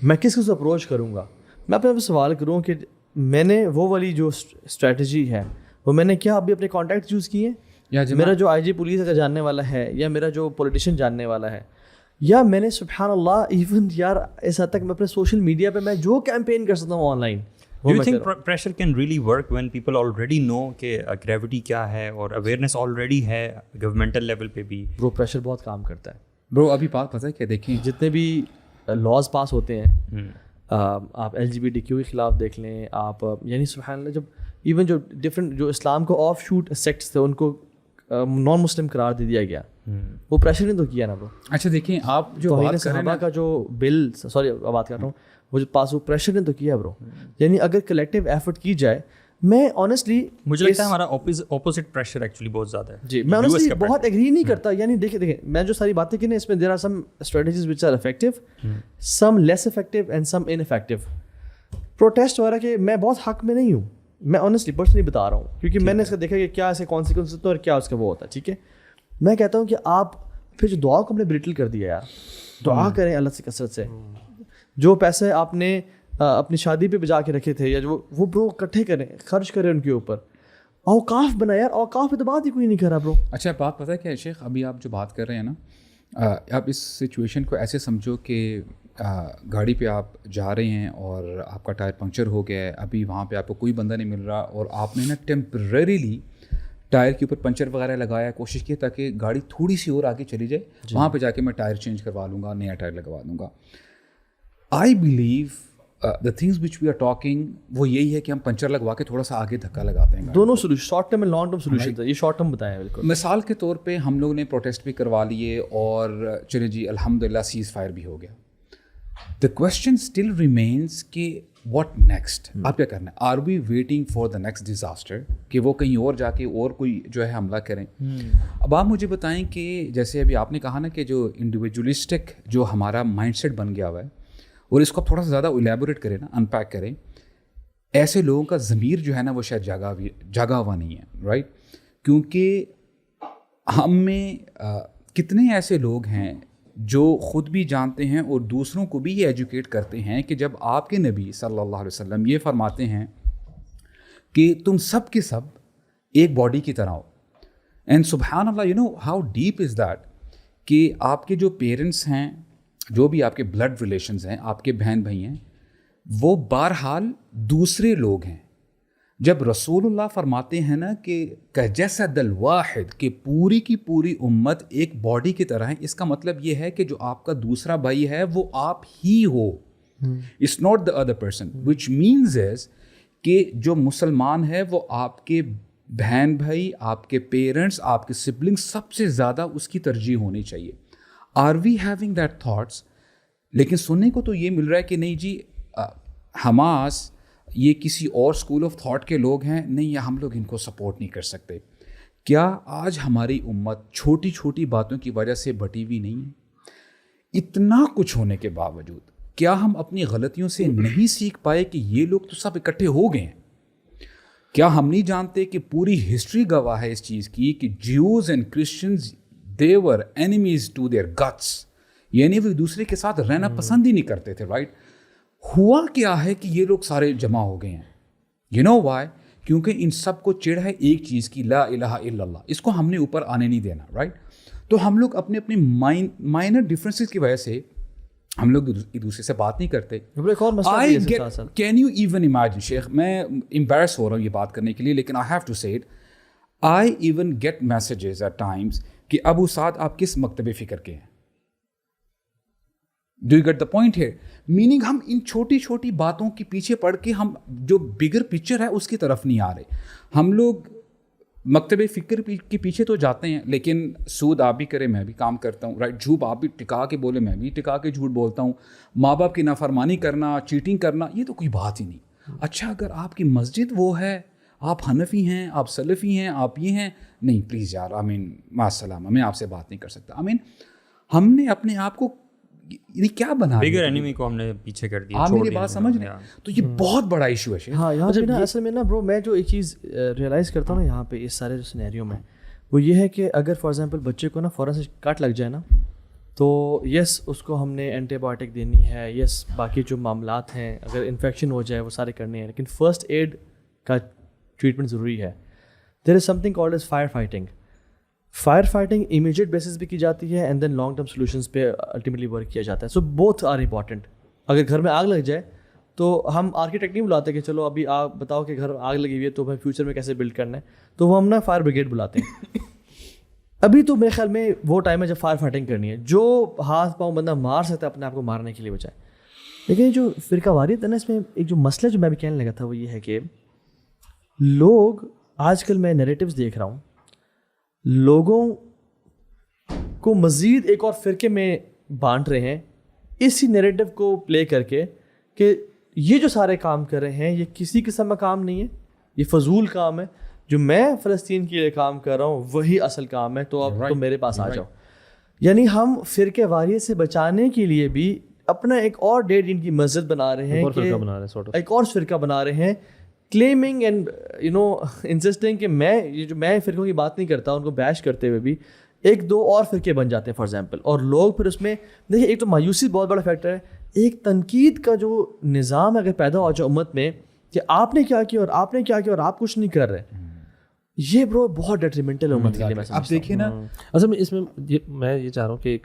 میں کس کو اپروچ کروں گا. میں اپنے آپ سے سوال کروں کہ میں نے وہ والی جو اسٹریٹجی ہے وہ میں نے کیا ابھی اپنے کانٹیکٹ یوز کیے ہیں, میرا جو آئی جی پولیس اگر جاننے والا ہے, یا میرا جو پولیٹیشین جاننے والا ہے, یا میں نے سبحان اللہ ایون یار اس حد تک میں اپنے سوشل میڈیا پہ میں جو کیمپین کر سکتا ہوں on line. Do you think pressure can really work when people already know کہ gravity کیا ہے, اور awareness already ہے گورنمنٹل لیول پہ بھی؟ برو پریشر بہت کام کرتا ہے. برو ابھی بات پتہ ہے کہ دیکھیں جتنے بھی لاز پاس ہوتے ہیں, آپ LGBTQ کے خلاف دیکھ لیں آپ, یعنی سبحان اللہ, جب ایون جو ڈفرینٹ جو اسلام کو آف شوٹ سیکٹس تھے ان کو نان مسلم قرار دے دیا گیا, وہ پریشر نے تو کیا نا برو. اچھا دیکھیں آپ جو توہین صحابہ کا جو بل, سوری بات کر رہا ہوں, وہ جو پاس, وہ پریشر نے تو کیا برو. یعنی اگر کلیکٹیو ایفرٹ کی جائے, میں آنیسٹلی مجھے لگتا ہے ہمارا اپوزٹ پریشر ایکچولی بہت زیادہ ہے. جی میں آنیسٹلی بہت ایگری نہیں کرتا. یعنی دیکھیں میں جو ساری باتیں کی نا, اس میں there are some strategies which are effective, some less effective and some ineffective. Protest وغیرہ کے میں بہت حق میں نہیں ہوں, میں آنیسٹلی پرسنلی بتا رہا ہوں, کیونکہ میں نے اس کا دیکھا کہ کیا ایسے کانسیکوینس ہوتے ہیں اور کیا اس کا وہ ہوتا ہے. ٹھیک ہے, میں کہتا ہوں کہ آپ پھر جو دعا کو ہم نے بریٹل کر دیا یار, دعا کریں اللہ سے کثرت سے. جو پیسے آپ نے اپنی شادی پہ بجا کے رکھے تھے, یا جو وہ برو اکٹھے کریں, خرچ کریں ان کے اوپر. اوقاف بنا یار, اوقاف پہ تو بات ہی کوئی نہیں کر رہا برو. اچھا بات پتہ ہے کیا ہے شیخ, ابھی آپ جو بات کر رہے ہیں نا, آپ اس سچویشن کو ایسے سمجھو کہ گاڑی پہ آپ جا رہے ہیں اور آپ کا ٹائر پنکچر ہو گیا ہے, ابھی وہاں پہ آپ کو کوئی بندہ نہیں مل رہا اور آپ نے نا ٹیمپریریلی ٹائر کے اوپر پنچر وغیرہ لگایا, کوشش کی تاکہ گاڑی تھوڑی سی اور آگے چلی جائے, وہاں پہ جا کے میں ٹائر چینج کروا لوں گا, نیا ٹائر لگوا دوں گا. I believe the things which we are talking وہ یہی ہے کہ ہم پنچر لگوا کے تھوڑا سا آگے دھکا لگاتے ہیں. دونوں solution, short term and long term solution ہے, یہ شارٹ ٹرم بتایا بالکل. مثال کے طور پہ ہم لوگوں نے پروٹیسٹ بھی کروا لیے اور چلے جی الحمدللہ سیز فائر بھی ہو گیا. دا کوشچن اسٹل ریمینس کہ واٹ نیکسٹ, آپ کیا کرنا ہے؟ Are we waiting for the next disaster کہ وہ کہیں اور جا کے اور کوئی جو ہے حملہ کریں؟ اب آپ مجھے بتائیں کہ جیسے ابھی آپ نے کہا نا کہ جو انڈیویجولسٹک جو ہمارا مائنڈ سیٹ بن گیا ہوا ہے, اور اس کو آپ تھوڑا سا زیادہ الیبوریٹ کریں نا, انپیک کریں, ایسے لوگوں کا ضمیر جو ہے نا وہ شاید جاگا ہوا نہیں ہے, رائٹ؟ کیونکہ ہم میں کتنے ایسے لوگ ہیں جو خود بھی جانتے ہیں اور دوسروں کو بھی یہ ایجوکیٹ کرتے ہیں کہ جب آپ کے نبی صلی اللہ علیہ وسلم یہ فرماتے ہیں کہ تم سب کے سب ایک باڈی کی طرح ہو, اینڈ سبحان اللہ you know how deep is that, کہ آپ کے جو پیرنٹس ہیں, جو بھی آپ کے بلڈ ریلیشنز ہیں, آپ کے بہن بھائی ہیں, وہ بہرحال دوسرے لوگ ہیں. جب رسول اللہ فرماتے ہیں نا کہ کجسد الواحد, کہ پوری کی پوری امت ایک باڈی کی طرح ہے, اس کا مطلب یہ ہے کہ جو آپ کا دوسرا بھائی ہے وہ آپ ہی ہو, it's not the other person, which means is کہ جو مسلمان ہے وہ آپ کے بہن بھائی, آپ کے پیرنٹس, آپ کے سبلنگ, سب سے زیادہ اس کی ترجیح ہونی چاہیے. Are we having that thoughts? لیکن سننے کو تو یہ مل رہا ہے کہ نہیں جی حماس یہ کسی اور اسکول آف تھاٹ کے لوگ ہیں, نہیں یا ہم لوگ ان کو سپورٹ نہیں کر سکتے. کیا آج ہماری امت چھوٹی چھوٹی باتوں کی وجہ سے بٹی ہوئی نہیں ہے؟ اتنا کچھ ہونے کے باوجود کیا ہم اپنی غلطیوں سے نہیں سیکھ پائے کہ یہ لوگ تو سب اکٹھے ہو گئے ہیں؟ کیا ہم نہیں جانتے کہ پوری ہسٹری گواہ ہے اس چیز کی کہ Jews and Christians they were enemies to their guts, یعنی وہ ایک دوسرے کے ساتھ رہنا پسند ہی نہیں کرتے تھے, رائٹ؟ ہوا کیا ہے کہ یہ لوگ سارے جمع ہو گئے ہیں؟ you know why؟ کیونکہ ان سب کو چڑھ ہے ایک چیز کی, لا الہ الا اللہ, اس کو ہم نے اوپر آنے نہیں دینا, رائٹ؟ تو ہم لوگ اپنے اپنے مائنر ڈفرینسز کی وجہ سے ہم لوگ ایک دوسرے سے بات نہیں کرتے. کین یو ایون امیجن شیخ, میں امبیرس ہو رہا ہوں یہ بات کرنے کے لیے, لیکن I have to say it, I even get messages at times کہ ابو سعد آپ کس مکتب فکر کے ہیں. Do you get the point here? Meaning ہم ان چھوٹی چھوٹی باتوں کے پیچھے پڑھ کے ہم جو بگر پکچر ہے اس کی طرف نہیں آ رہے. ہم لوگ مکتب فکر کے پیچھے تو جاتے ہیں, لیکن سود آپ بھی کریں میں بھی کام کرتا ہوں, رائٹ؟ جھوٹ آپ بھی ٹکا کے بولے میں بھی ٹکا کے جھوٹ بولتا ہوں, ماں باپ کی نافرمانی کرنا, چیٹنگ کرنا, یہ تو کوئی بات ہی نہیں. اچھا اگر آپ کی مسجد وہ ہے, آپ حنفی ہیں, آپ سلفی ہیں, آپ یہ ہیں, نہیں پلیز یار, مع السلامہ, میں آپ سے بات نہیں کر سکتا. ہم نے اپنے آپ کو یہ کیا بنا بگر اینیمی کو ہم نے پیچھے کر دیا. آپ میری بات سمجھ رہے ہیں؟ تو یہ بہت بڑا ایشو ہے. ہاں یہاں پہ نا اصل میں نا برو, میں جو ایک چیز ریئلائز کرتا ہوں نا یہاں پہ اس سارے جو سینیریو میں, وہ یہ ہے کہ اگر فار ایگزامپل بچے کو نا فوراً سے کٹ لگ جائے نا, تو یس اس کو ہم نے اینٹی بایوٹک دینی ہے, یس باقی جو معاملات ہیں اگر انفیکشن ہو جائے وہ سارے کرنے ہیں, لیکن فرسٹ ایڈ کا ٹریٹمنٹ ضروری ہے. There is something called as fire fighting. Fire fighting immediate basis پہ کی جاتی ہے, and then long term solutions پہ الٹیمیٹلی ورک کیا جاتا ہے. So both are important. اگر گھر میں آگ لگ جائے تو ہم آرکیٹیکٹ نہیں بلاتے کہ چلو ابھی آپ بتاؤ کہ گھر آگ لگی ہوئی ہے تو ہمیں فیوچر میں کیسے بلڈ کرنا ہے, تو وہ ہم نا فائر بریگیڈ بلاتے ہیں. ابھی تو میرے خیال میں وہ ٹائم ہے جب فائر فائٹنگ کرنی ہے, جو ہاتھ پاؤں بندہ مار سکتا ہے اپنے آپ کو مارنے کے لیے بجائے. لیکن جو فرقہ واریت ہے نا, اس میں ایک جو مسئلہ جو میں بھی کہنے لگا تھا وہ یہ ہے کہ لوگ آج کل میں نیریٹیوز دیکھ رہا ہوں, لوگوں کو مزید ایک اور فرقے میں بانٹ رہے ہیں اسی نیریٹو کو پلے کر کے کہ یہ جو سارے کام کر رہے ہیں یہ کسی قسم کا کام نہیں ہے, یہ فضول کام ہے. جو میں فلسطین کے لیے کام کر رہا ہوں وہی اصل کام ہے, تو اب تم میرے پاس آ جاؤ. یعنی ہم فرقے واریت سے بچانے کے لیے بھی اپنا ایک اور ڈیڑھ دن کی مسجد بنا رہے ہیں, ایک اور فرقہ بنا رہے ہیں, کلیمنگ اینڈ یو نو انسسٹنگ کہ میں فرقوں کی بات نہیں کرتا, ان کو بیش کرتے ہوئے بھی ایک دو اور فرقے بن جاتے ہیں فار ایگزامپل. اور لوگ پھر اس میں دیکھیں, ایک تو مایوسی بہت بڑا فیکٹر ہے, ایک تنقید کا جو نظام اگر پیدا ہو جائے امت میں کہ آپ نے کیا کیا اور آپ نے کیا کیا اور آپ کچھ نہیں کر رہے, یہ برو بہت ڈیٹریمنٹل ہے امت کے لیے. آپ دیکھیے نا, اصل میں اس میں میں یہ چاہ رہا ہوں کہ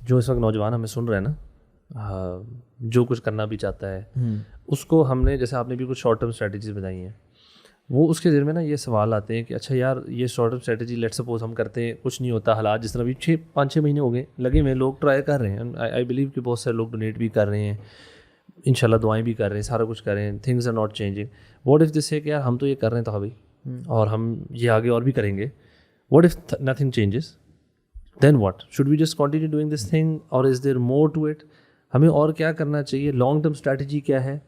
جو اس وقت نوجوان ہمیں سن رہے ہیں نا, جو کچھ کرنا بھی چاہتا ہے اس کو ہم نے, جیسے آپ نے بھی کچھ شارٹ ٹرم اسٹریٹجیز بتائی ہیں, وہ اس کے ذہن میں نا یہ سوال آتے ہیں کہ اچھا یار یہ short term strategy let suppose ہم کرتے ہیں, کچھ نہیں ہوتا, حالات جس طرح بھی 5-6 مہینے ہو گئے لگے ہوئے, لوگ ٹرائی کر رہے ہیں, آئی بلیو کہ بہت سارے لوگ ڈونیٹ بھی کر رہے ہیں, انشاءاللہ دعائیں بھی کر رہے ہیں, سارا کچھ کر رہے ہیں, things are not changing. What if this ہے کہ یار ہم تو یہ کر رہے ہیں تو ابھی, اور ہم یہ آگے اور بھی کریں گے, what if nothing changes, then what, should we just continue doing this thing or is there more to it, ہمیں اور کیا کرنا چاہیے, لانگ ٹرم اسٹریٹجی کیا ہے,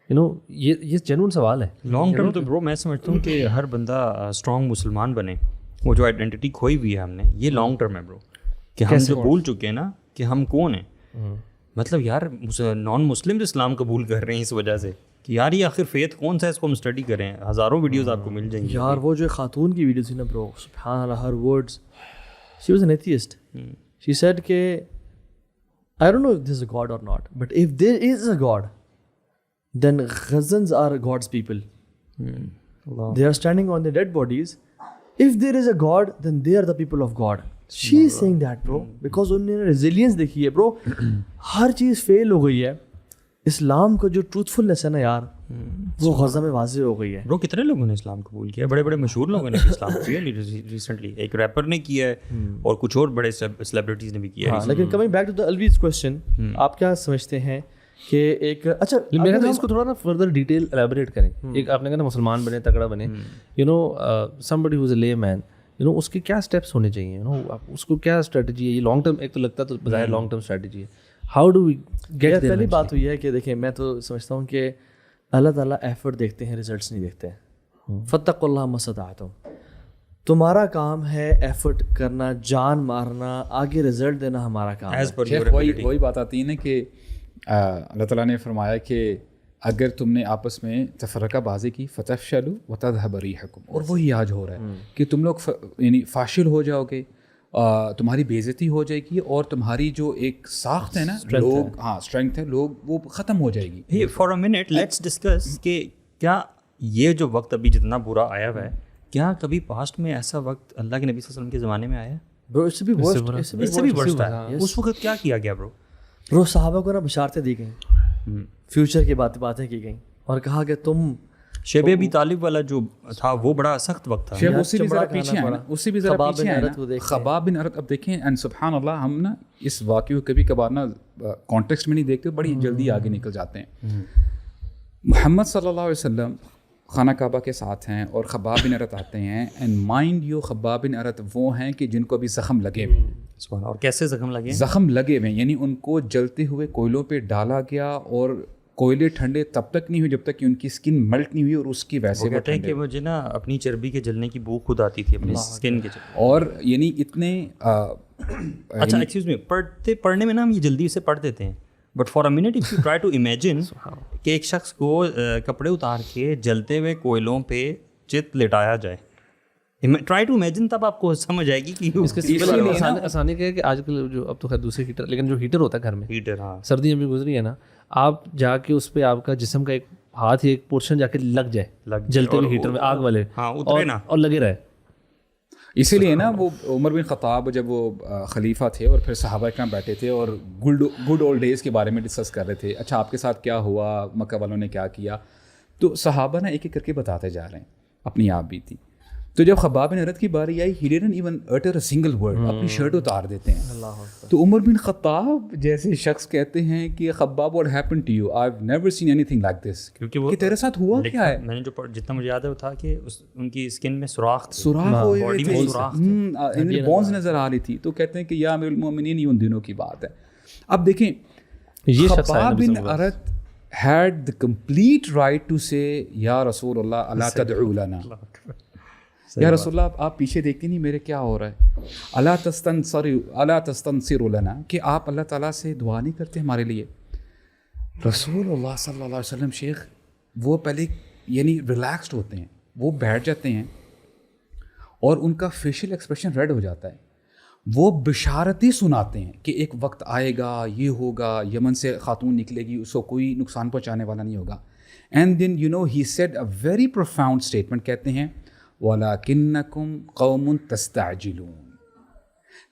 یہ جینون سوال ہے. لانگ ٹرم تو برو میں سمجھتا ہوں کہ ہر بندہ اسٹرانگ مسلمان بنے, وہ جو آئیڈینٹی کھوئی ہوئی ہے ہم نے, یہ لانگ ٹرم ہے برو, کہ ہم جو بھول چکے ہیں نا کہ ہم کون ہیں. مطلب یار نان مسلم اسلام قبول کر رہے ہیں اس وجہ سے کہ یار یہ آخر فیتھ کون سا ہے, اس کو ہم اسٹڈی کریں, ہزاروں ویڈیوز آپ کو مل جائیں گی. یار وہ جو خاتون کی ویڈیو تھی نا برو, سبحان اللہ, her words, she was an atheist, she said کہ I don't know if there is a God or not, but if there is a God, then Ghazans are God's people. They are standing on their dead bodies. If there is a God, then they are the people of God. She is saying that, bro, because انہوں نے resilience دیکھی ہے, bro. ہر چیز فیل ہو گئی ہے, اسلام کا جو ٹروتھفلنس ہے نا یار, وہ غزہ میں واضح ہو گئی ہے. برو کتنے لوگوں نے اسلام قبول کیا, بڑے بڑے مشہور لوگوں نے اسلام قبول کیا ریسنٹلی, ایک ریپر نے کیا ہے اور کچھ اور بڑے سیلیبریٹیز نے بھی کیا ہے. لیکن coming back to the always question, آپ کیا سمجھتے ہیں کہ ایک, اچھا میں کہتا ہوں اس کو تھوڑا نا فردر ڈیٹیل ایلیبریٹ کریں. ایک آپ نے کہا نا مسلمان بنے, تگڑا بنے, somebody who is a layman, اس کے کیا اسٹیپس ہونے چاہیے, اس کو کیا اسٹریٹجی ہے, یہ لانگ ٹرم, ایک تو لگتا تو بظاہر لانگ ٹرم اسٹریٹجی ہے, ہاؤ ڈو وی گیٹ. پہلی بات ہوئی ہے کہ دیکھیں, میں تو سمجھتا ہوں کہ اللہ تعالیٰ ایفرٹ دیکھتے ہیں, ریزلٹس نہیں دیکھتے ہیں. فاتقوا اللہ ما استطعتم, تمہارا کام ہے ایفرٹ کرنا, جان مارنا, آگے رزلٹ دینا ہمارا کام ہے. وہی بات آتی ہے نا کہ اللہ تعالیٰ نے فرمایا کہ اگر تم نے آپس میں تفرقہ بازی کی فتفشلوا وتذهب ريحكم, اور وہی آج ہو رہا ہے کہ تم لوگ یعنی فاشل ہو جاؤ گے, تمہاری بے عزتی ہو جائے گی, اور تمہاری جو ایک ساخت ہے نا, لوگ اسٹرینتھ ہے, لوگ وہ ختم ہو جائے گی. For a minute let's discuss کہ کیا یہ جو وقت ابھی جتنا برا آیا ہوا ہے, کیا کبھی پاسٹ میں ایسا وقت اللہ کے نبی صلی اللہ علیہ وسلم کے زمانے میں آیا ہے؟ برو اس سے بھی ورسٹ ہے. اس وقت کیا کیا گیا برو صحابہ کو نا بشارتیں دی گئیں, فیوچر کی باتیں کی گئیں, اور کہا کہ تم شیب ابی طالب والا جو تھا وہ بڑا سخت وقت تھا. شیب اسی بھی ذرا پیچھے ہے نا, اسی بھی ذرا پیچھے ہے نا, خباب بن ارت. اب دیکھیں, اینڈ سبحان اللہ, ہم نا اس واقعے کو کبھی کبھار نا کانٹیکسٹ میں نہیں دیکھتے, بڑی جلدی آگے نکل جاتے ہیں. محمد صلی اللہ علیہ وسلم خانہ کعبہ کے ساتھ ہیں اور خباب بن ارت آتے ہیں, اینڈ مائنڈ یو خباب بن ارت وہ ہیں کہ جن کو ابھی زخم لگے ہوئے ہیں. اور کیسے زخم لگے؟ زخم لگے ہوئے ہیں, یعنی ان کو جلتے ہوئے کوئلوں پہ ڈالا گیا, اور کوئلے ٹھنڈے تب تک نہیں ہوئے جب تک کہ ان کی اسکن ملٹ نہیں ہوئی, اور اس کی ویسے وہ کہتے ہیں کہ مجھے نا اپنی چربی کے جلنے کی بو خود آتی تھی اپنی اسکن کے چلنے. اور یعنی اتنے اچھا ایکسکیوز می, پڑھنے میں نا ہم یہ جلدی سے پڑھ دیتے ہیں, but for a minute if you try to imagine کہ ایک شخص کو کپڑے اتار کے جلتے ہوئے کوئلوں پہ چت لٹایا جائے, ٹرائی ٹو امیجن, تب آپ کو سمجھ آئے گی کہ اس کے آسانی کیا ہے کہ آج کل جو اب تو خیر دوسرے ہیٹر, لیکن جو ہیٹر ہوتا ہے گھر میں, ہیٹر, ہاں سردیاں بھی گزری ہے نا, آپ جا کے اس پہ آپ کا جسم کا ایک ہاتھ یا ایک پورشن جا کے لگ جائے جلتے ہوئے ہیٹر میں, آگ والے, اور لگے رہے. اسی لیے نا وہ عمر بن خطاب جب وہ خلیفہ تھے اور پھر صحابہ اکرام بیٹھے تھے اور گڈ اولڈ ڈیز کے بارے میں ڈسکس کر رہے تھے, اچھا آپ کے ساتھ کیا ہوا, مکہ والوں نے کیا کیا, تو صحابہ نا ایک ایک کر کے بتاتے جا رہے ہیں, اپنی آپ بھی تھی. تو جب خباب بن ارت کی باری آئی, he didn't even utter a single word, اپنی شرٹ اتار دیتے ہیں. تو عمر بن خطاب جیسے شخص کہتے ہیں کہ Khabbab what happened to you, I've never seen anything like this, کیونکہ وہ تیرے ساتھ ہوا کیا ہے. میں نے جو جتنا مجھے یاد ہے وہ تھا کہ ان کی اسکن میں سوراخ ہوئے تھے, بونز نظر آ رہی تھی. تو کہتے ہیں کہ یا امیر المومنین, یہ ان دنوں کی بات ہے. اب دیکھیں, خباب بن ارت had the complete right to say یا رسول اللہ الا تدعو لنا, یا رسول اللہ آپ پیچھے دیکھتے نہیں میرے کیا ہو رہا ہے, الا تستنصروا لنا, کہ آپ اللہ تعالیٰ سے دعا نہیں کرتے ہمارے لیے. رسول اللہ صلی اللہ علیہ وسلم شیخ وہ پہلے یعنی ریلیکسڈ ہوتے ہیں, وہ بیٹھ جاتے ہیں اور ان کا فیشیل ایکسپریشن ریڈ ہو جاتا ہے, وہ بشارتیں سناتے ہیں کہ ایک وقت آئے گا, یہ ہوگا, یمن سے خاتون نکلے گی, اس کو کوئی نقصان پہنچانے والا نہیں ہوگا. And then you know he said a very profound statement, کہتے ہیں وَلَكِنَّكُمْ قَوْمٌ تَسْتَعْجِلُونَ,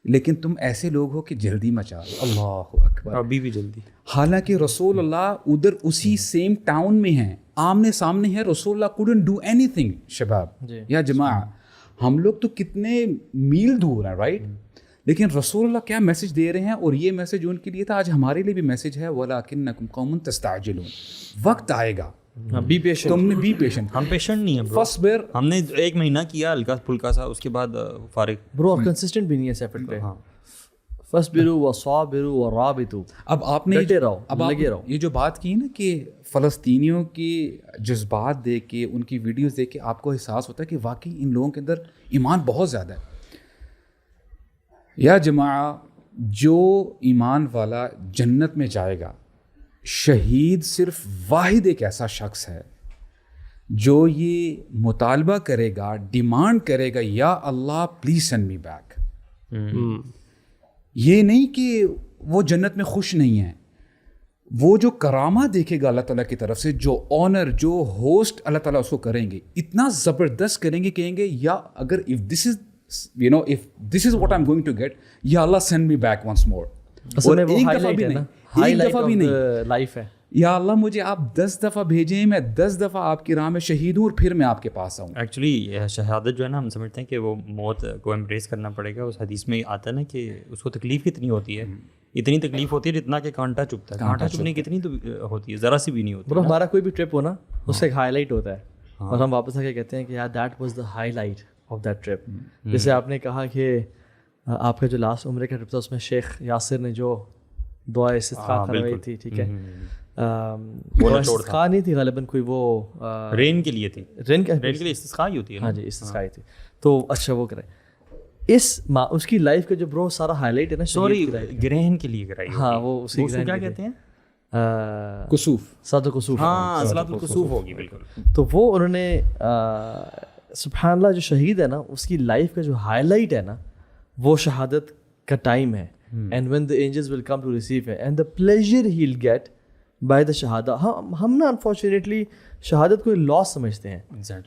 لیکن تم ایسے لوگ ہو کہ جلدی مچا دو. اللہ اکبر. ابھی بھی جلدی. حالانکہ رسول اللہ ادھر اسی سیم ٹاؤن میں ہیں, آمنے سامنے ہے. رسول اللہ couldn't do anything. شباب یا جماعہ, ہم لوگ تو کتنے میل دور ہیں, رائٹ؟ لیکن رسول اللہ کیا میسج دے رہے ہیں, اور یہ میسج ان کے لیے تھا, آج ہمارے لیے بھی میسج ہے. وَلَٰكِنَّكُمْ قَوْمٌ تَسْتَعْجِلُونَ. وقت آئے گا, بی پیشنٹ. تم نے بی پیشنٹ. ہم پیشنٹ نہیں ہیں برو. فصبر. ہم نے 1 مہینہ کیا ہلکا پھلکا سا, اس کے بعد فارغ. برو اور کنسسٹنٹ بھی نہیں ہے ایفرٹ پہ. فصبروا وصابروا ورابطوا. اب آپ نے ڈٹے رہو, اب آپ لگے رہو. یہ جو بات کی نا کہ فلسطینیوں کی جذبات دیکھ کے, ان کی ویڈیوز دیکھ کے آپ کو احساس ہوتا ہے کہ واقعی ان لوگوں کے اندر ایمان بہت زیادہ ہے. یا جماعہ, جو ایمان والا جنت میں جائے گا, شہید صرف واحد ایک ایسا شخص ہے جو یہ مطالبہ کرے گا, ڈیمانڈ کرے گا, یا اللہ پلیز سینڈ می بیک. یہ نہیں کہ وہ جنت میں خوش نہیں ہے, وہ جو کرامات دیکھے گا اللہ تعالیٰ کی طرف سے, جو آنر, جو ہوسٹ اللہ تعالیٰ اس کو کریں گے, اتنا زبردست کریں گے, کہیں گے یا اگر if this is what I'm going to get, یا اللہ send me back once more. اصل میں وہ ایک ہائی دفعہ بھی لائٹ ہے نہیں, نا, ہائی ایک لائٹ دفعہ بھی نہیں, آف لائف ہے. یا اللہ مجھے آپ 10 دفعہ بھیجیں, میں 10 دفعہ آپ کی راہ میں شہید ہوں, اور پھر میں آپ کے پاس آؤں. ایکچولی شہادت جو ہے نا, ہم سمجھتے ہیں کہ وہ موت کو ایمبریس کرنا پڑے گا. اس حدیث میں آتا ہے نا کہ اس کو تکلیف کتنی ہوتی ہے, اتنی تکلیف ہوتی ہے جتنا کہ کانٹا چبھتا ہے. کانٹا چبھنے کتنی تو ہوتی ہے, ذرا سی بھی نہیں ہوتی. برو ہمارا کوئی بھی ٹرپ ہو نا, اس کا ایک ہائی لائٹ ہوتا ہے, اور ہم واپس آ کے کہتے ہیں کہ یار that was the high light of that trip. جیسے آپ نے کہا کہ آپ کا جو لاسٹ عمرے کا ٹرپ تھا, اس میں شیخ یاسر نے جو دعا استسقا کروائی تھی, ٹھیک ہے, استسقا نہیں تھی غالباً, کوئی وہ رین کے لیے تھی. رین کے لیے استسقا ہی ہوتی ہے. ہاں جی, استسقا تھی. تو اچھا وہ کرے اس کی لائف کا جو برو سارا ہائی لائٹ ہے نا, سوری گرہن کے لیے کرائی. ہاں وہ اسی کیا کہتے ہیں, کسوف, صلاۃ الکسوف. ہاں صلاۃ الکسوف ہوگی بالکل. تو وہ انہوں نے سبحان اللہ, جو شہید ہے نا, اس کی لائف کا جو ہائی لائٹ ہے نا, وہ شہادت کا ٹائم ہے. And when the angels will come to receive and the pleasure he will get by the شہادہ. ہم نا انفارچونیٹلی شہادت کو لاس سمجھتے ہیں.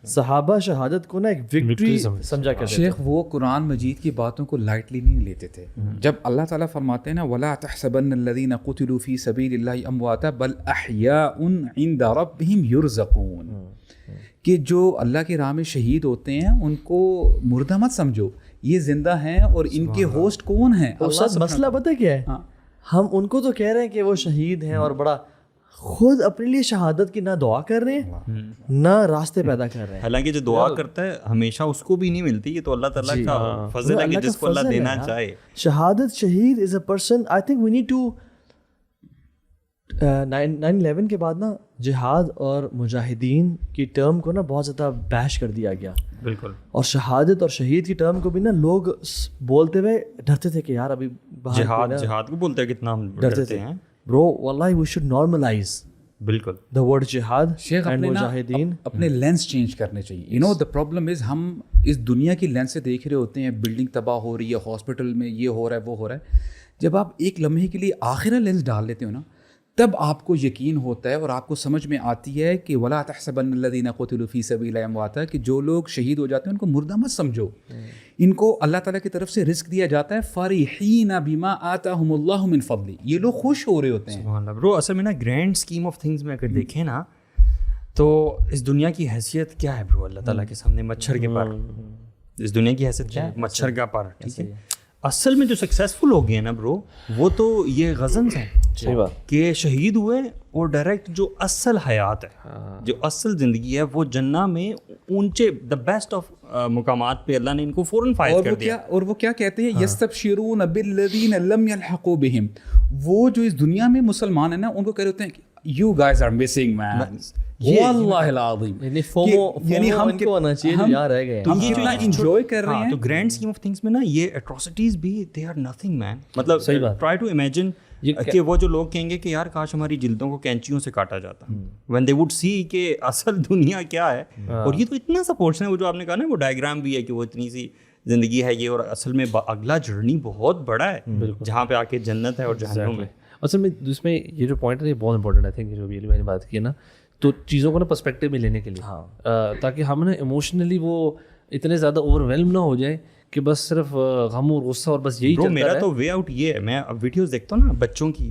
صحابہ شہادت کو نا ایک وکٹری سمجھا کرتے تھے. شیخ وہ قرآن مجید کی باتوں کو لائٹلی نہیں لیتے تھے. جب اللہ تعالیٰ فرماتے ہیں نا وَلَا تَحْسَبَنَّ الَّذِينَ قُتِلُوا فِي سَبِيلِ اللَّهِ أَمْوَاتًا بَلْ أَحْيَاءٌ عِندَ رَبِّهِمْ يُرْزَقُونَ, کہ جو اللہ کی راہ میں شہید ہوتے ہیں ان کو مردہ مت سمجھو, یہ زندہ ہیں, اور ان کے ہوسٹ کون ہیں؟ اللہ. مسئلہ پتہ کیا ہے, ہم ان کو تو کہہ رہے ہیں کہ وہ شہید ہیں, اور بڑا خود اپنے لیے شہادت کی نہ دعا کر رہے ہیں نہ راستے پیدا کر رہے ہیں. حالانکہ جو دعا کرتا ہے ہمیشہ اس کو بھی نہیں ملتی, یہ تو اللہ تعالیٰ کا فضل ہے کہ جس کو اللہ دینا چاہے. شہادت, شہید is a person. I think we need to 9/11 کے بعد نا جہاد اور مجاہدین کی ٹرم کو نا بہت زیادہ بیش کر دیا گیا. بالکل. اور شہادت اور شہید کی ٹرم کو بھی نا لوگ بولتے ہوئے ڈرتے تھے کہ یار ابھی جہاد کو بولتے ہیں, کتنا ہم ڈرتے ہیں. برو واللہ وی شوڈ نارملائز بالکل دا ورڈ جہاد اینڈ مجاہدین. اپنے لینس چینج کرنے چاہیے. You know the problem is ہم اس دنیا کی لینس سے دیکھ رہے ہوتے ہیں, بلڈنگ تباہ ہو رہی ہے, ہاسپٹل میں یہ ہو رہا ہے, وہ ہو رہا ہے. جب آپ ایک لمحے کے لیے آخرہ لینس ڈال لیتے ہو نا, تب آپ کو یقین ہوتا ہے اور آپ کو سمجھ میں آتی ہے کہ وَلَا تَحْسَبَنَّ الَّذِينَ قُتِلُوا فِي سَبِيلِ اللَّهِ أَمْوَاتًا, کہ جو لوگ شہید ہو جاتے ہیں ان کو مردہ مت سمجھو, ان کو اللہ تعالیٰ کی طرف سے رزق دیا جاتا ہے. فَرِحِينَ بِمَا آتَاهُمُ اللَّهُ مِنْ فَضْلِهِ, یہ لوگ خوش ہو رہے ہوتے ہیں. سبحان اللہ. برو اصل میں نا گرینڈ اسکیم آف تھنگس میں اگر دیکھیں نا, تو اس دنیا کی حیثیت کیا ہے برو اللہ تعالیٰ کے سامنے؟ مچھر کے پر. اس دنیا کی حیثیت کیا ہے؟ مچھر کا پر. ٹھیک ہے, اصل میں جو سکسیزفل ہو گئے ہیں نا برو, وہ تو یہ غزنز ہیں. صحیح بات. کہ شہید ہوئے اور ڈائریکٹ جو اصل حیات ہے, جو اصل زندگی ہے, وہ جنہ میں اونچے دا بیسٹ آف مقامات پہ اللہ نے ان کو فوراً فائز کر دیا. اور وہ کیا کہتے ہیں, یستبشرون بالذین لم یلحقوا بہم, وہ جو اس دنیا میں مسلمان ہیں نا, ان کو کہہ رہے ہوتے ہیں کہ یو گائز آر مسنگ مین. واللہ العظیم, یعنی ہم کو آنا چاہیے جو یہاں رہ گئے, ہم کتنا انجوائے کر رہے ہیں. تو گرینڈ اسکیم آف تھنگس میں نا یہ اٹراسٹیز بھی دے آر نتھنگ مین. مطلب ٹرائی ٹو امیجن کہ وہ جو لوگ کہیں گے کہ یار کاش ہماری جلدوں کو کینچیوں سے کاٹا جاتا, وین دے وڈ سی کہ اصل دنیا کیا ہے. اور یہ تو اتنا سا پورشن ہے, وہ جو آپ نے کہا نا وہ ڈائیگرام بھی ہے کہ وہ اتنی سی زندگی ہے یہ, اور اصل میں اگلا جرنی بہت بڑا ہے جہاں پہ آ کے جنت ہے اور جہنم ہے. اصل میں اس میں یہ جو پوائنٹ ہے یہ بہت امپورٹنٹ ہے. آئی تھنک جو بھی میں نے بات کی ہے نا, تو چیزوں کو نا پرسپیکٹیو میں لینے کے لیے, تاکہ ہم نا ایموشنلی وہ اتنے زیادہ اوور ویلم نہ ہو جائیں کہ بس صرف غم اور غصہ اور بس یہی برو چلتا میرا رہے. تو وے آؤٹ یہ ہے. میں اب ویڈیوز دیکھتا ہوں نا بچوں کی,